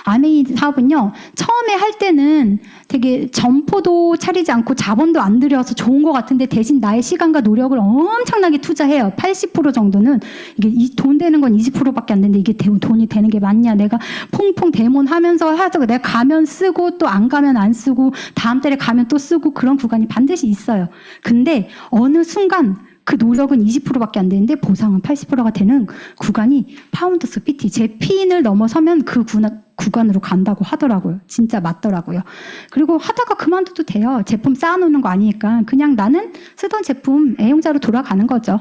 아메이 사업은요, 처음에 할 때는 되게 점포도 차리지 않고 자본도 안 들여서 좋은 것 같은데 대신 나의 시간과 노력을 엄청나게 투자해요. 80% 정도는. 이게 돈 되는 건 20%밖에 안 되는데 이게 돈이 되는 게 맞냐. 내가 퐁퐁 데몬하면서 하자고 내가 가면 쓰고 또 안 가면 안 쓰고 다음 달에 가면 또 쓰고 그런 구간이 반드시 있어요. 근데 어느 순간 그 노력은 20%밖에 안 되는데 보상은 80%가 되는 구간이 파운드스 PT, 제 핀을 넘어서면 그 구간으로 간다고 하더라고요. 진짜 맞더라고요. 그리고 하다가 그만둬도 돼요. 제품 쌓아놓는 거 아니니까 그냥 나는 쓰던 제품 애용자로 돌아가는 거죠.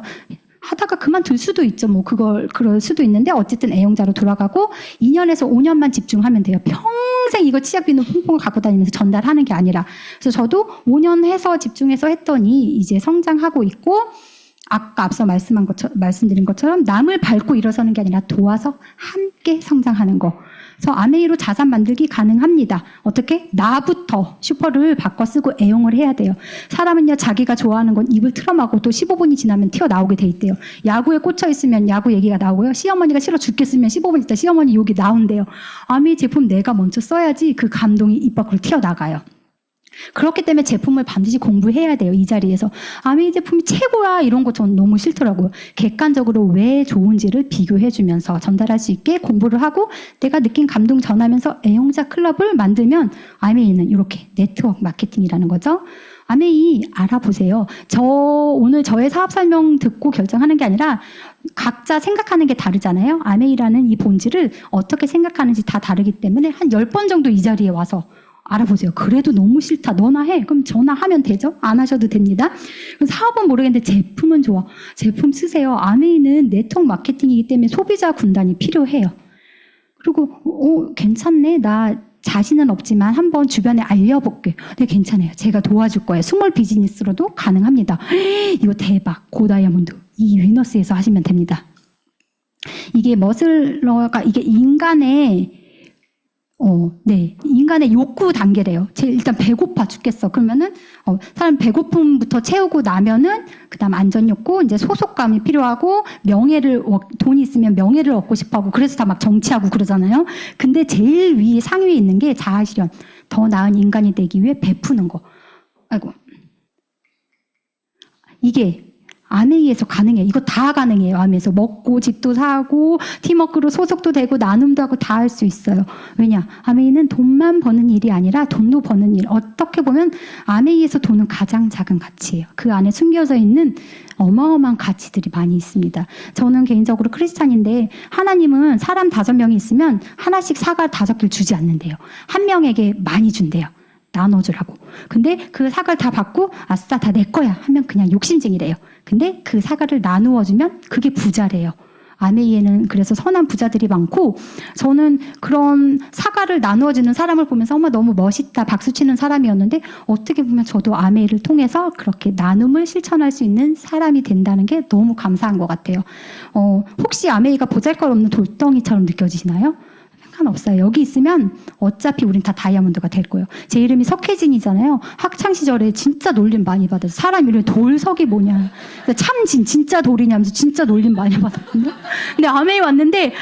하다가 그만둘 수도 있죠. 뭐 그럴 수도 있는데 어쨌든 애용자로 돌아가고 2년에서 5년만 집중하면 돼요. 평생 이거 치약 비누 퐁퐁을 갖고 다니면서 전달하는 게 아니라. 그래서 저도 5년 해서 집중해서 했더니 이제 성장하고 있고 아까 앞서 말씀드린 것처럼 남을 밟고 일어서는 게 아니라 도와서 함께 성장하는 거. 그래서 아메이로 자산 만들기 가능합니다. 어떻게? 나부터 슈퍼를 바꿔 쓰고 애용을 해야 돼요. 사람은요, 자기가 좋아하는 건 입을 틀어막고 또 15분이 지나면 튀어나오게 돼 있대요. 야구에 꽂혀 있으면 야구 얘기가 나오고요. 시어머니가 싫어 죽겠으면 15분 있다 시어머니 욕이 나온대요. 아메이 제품 내가 먼저 써야지 그 감동이 입 밖으로 튀어나가요. 그렇기 때문에 제품을 반드시 공부해야 돼요. 이 자리에서. 아메이 제품이 최고야 이런 거 저는 너무 싫더라고요. 객관적으로 왜 좋은지를 비교해주면서 전달할 수 있게 공부를 하고 내가 느낀 감동 전하면서 애용자 클럽을 만들면 아메이는 이렇게 네트워크 마케팅이라는 거죠. 아메이 알아보세요. 오늘 저의 사업 설명 듣고 결정하는 게 아니라 각자 생각하는 게 다르잖아요. 아메이라는 이 본질을 어떻게 생각하는지 다 다르기 때문에 한 10번 정도 이 자리에 와서 알아보세요. 그래도 너무 싫다. 너나 해. 그럼 전화하면 되죠? 안 하셔도 됩니다. 사업은 모르겠는데 제품은 좋아. 제품 쓰세요. 아메이는 네트워크 마케팅이기 때문에 소비자 군단이 필요해요. 그리고 괜찮네. 나 자신은 없지만 한번 주변에 알려볼게. 네, 괜찮아요. 제가 도와줄 거예요. 스몰 비즈니스로도 가능합니다. 이거 대박. 고다이아몬드. 이 위너스에서 하시면 됩니다. 이게 머슬러가 이게 인간의 욕구 단계래요. 일단 배고파 죽겠어. 그러면은 사람 배고픔부터 채우고 나면은 그다음 안전 욕구, 이제 소속감이 필요하고 돈이 있으면 명예를 얻고 싶어하고 그래서 다 막 정치하고 그러잖아요. 근데 제일 상위에 있는 게 자아실현, 더 나은 인간이 되기 위해 베푸는 거. 아이고, 이게 아메이에서 가능해요. 이거 다 가능해요. 아메이에서 먹고 집도 사고 팀워크로 소속도 되고 나눔도 하고 다 할 수 있어요. 왜냐? 아메이는 돈만 버는 일이 아니라 돈도 버는 일. 어떻게 보면 아메이에서 돈은 가장 작은 가치예요. 그 안에 숨겨져 있는 어마어마한 가치들이 많이 있습니다. 저는 개인적으로 크리스찬인데 하나님은 사람 5명이 있으면 하나씩 사과 5개를 주지 않는데요. 한 명에게 많이 준대요. 나눠주라고. 근데 그 사과를 다 받고 아싸 다 내 거야 하면 그냥 욕심쟁이래요. 근데 그 사과를 나누어주면 그게 부자래요. 아메이에는 그래서 선한 부자들이 많고 저는 그런 사과를 나누어주는 사람을 보면서 엄마 너무 멋있다 박수치는 사람이었는데 어떻게 보면 저도 아메이를 통해서 그렇게 나눔을 실천할 수 있는 사람이 된다는 게 너무 감사한 것 같아요. 혹시 아메이가 보잘것없는 돌덩이처럼 느껴지시나요? 상관없어요. 여기 있으면 어차피 우린 다 다이아몬드가 될 거예요. 제 이름이 석혜진이잖아요. 학창시절에 진짜 놀림 많이 받았어요. 사람 이름이 돌석이 뭐냐. 참진 진짜 돌이냐면서 진짜 놀림 많이 받았거든요. 근데 아메이 왔는데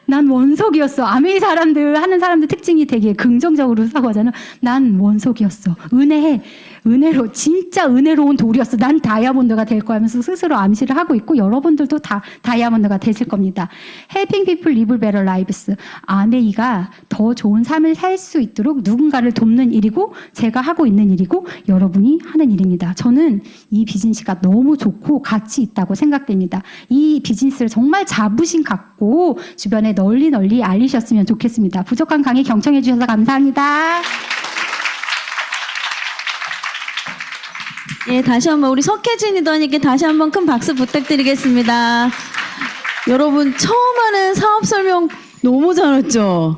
난 원석이었어. 아메이 하는 사람들 특징이 되게 긍정적으로 사고 하잖아요. 난 원석이었어. 은혜로 진짜 은혜로운 돌이었어. 난 다이아몬드가 될 거야 하면서 스스로 암시를 하고 있고 여러분들도 다 다이아몬드가 되실 겁니다. Helping people live better lives. 아메이가 더 좋은 삶을 살 수 있도록 누군가를 돕는 일이고 제가 하고 있는 일이고 여러분이 하는 일입니다. 저는 이 비즈니스가 너무 좋고 가치 있다고 생각됩니다. 이 비즈니스를 정말 자부심 갖고 주변에 널리 알리셨으면 좋겠습니다. 부족한 강의 경청해 주셔서 감사합니다. 예, 다시 한번 우리 석혜진 리더님께 다시 한번 큰 박수 부탁드리겠습니다. 여러분 처음 하는 사업 설명 너무 잘했죠?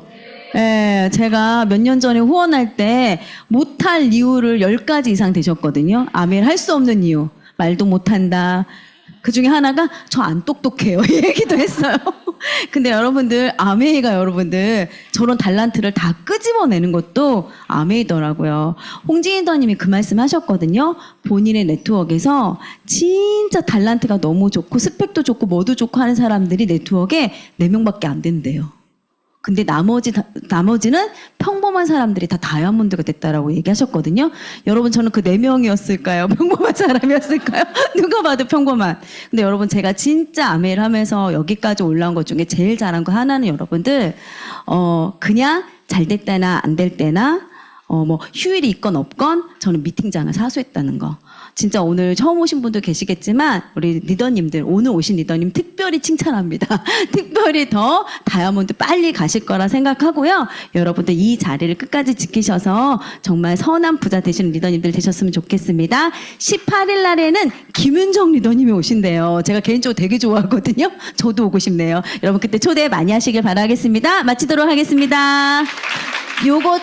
예, 제가 몇 년 전에 후원할 때 못할 이유를 10가지 이상 되셨거든요. 아멘 할 수 없는 이유. 말도 못한다. 그 중에 하나가 저 안 똑똑해요. 이 얘기도 했어요. 근데 여러분들 아메이가 여러분들 저런 달란트를 다 끄집어내는 것도 아메이더라고요. 홍진희 리더님이 그 말씀 하셨거든요. 본인의 네트워크에서 진짜 달란트가 너무 좋고 스펙도 좋고 뭐도 좋고 하는 사람들이 네트워크에 4명밖에 안 된대요. 근데 나머지는 평범한 사람들이 다 다이아몬드가 됐다라고 얘기하셨거든요. 여러분 저는 그 4명이었을까요? 평범한 사람이었을까요? 누가 봐도 평범한. 근데 여러분 제가 진짜 아메이를 하면서 여기까지 올라온 것 중에 제일 잘한 거 하나는 여러분들 그냥 잘 될 때나 안 될 때나 뭐 휴일이 있건 없건 저는 미팅장을 사수했다는 거. 진짜 오늘 처음 오신 분도 계시겠지만 우리 리더님들 오늘 오신 리더님 특별히 칭찬합니다. 특별히 더 다이아몬드 빨리 가실 거라 생각하고요. 여러분들 이 자리를 끝까지 지키셔서 정말 선한 부자 되시는 리더님들 되셨으면 좋겠습니다. 18일 날에는 김윤정 리더님이 오신대요. 제가 개인적으로 되게 좋아하거든요. 저도 오고 싶네요. 여러분 그때 초대 많이 하시길 바라겠습니다. 마치도록 하겠습니다. 요거 5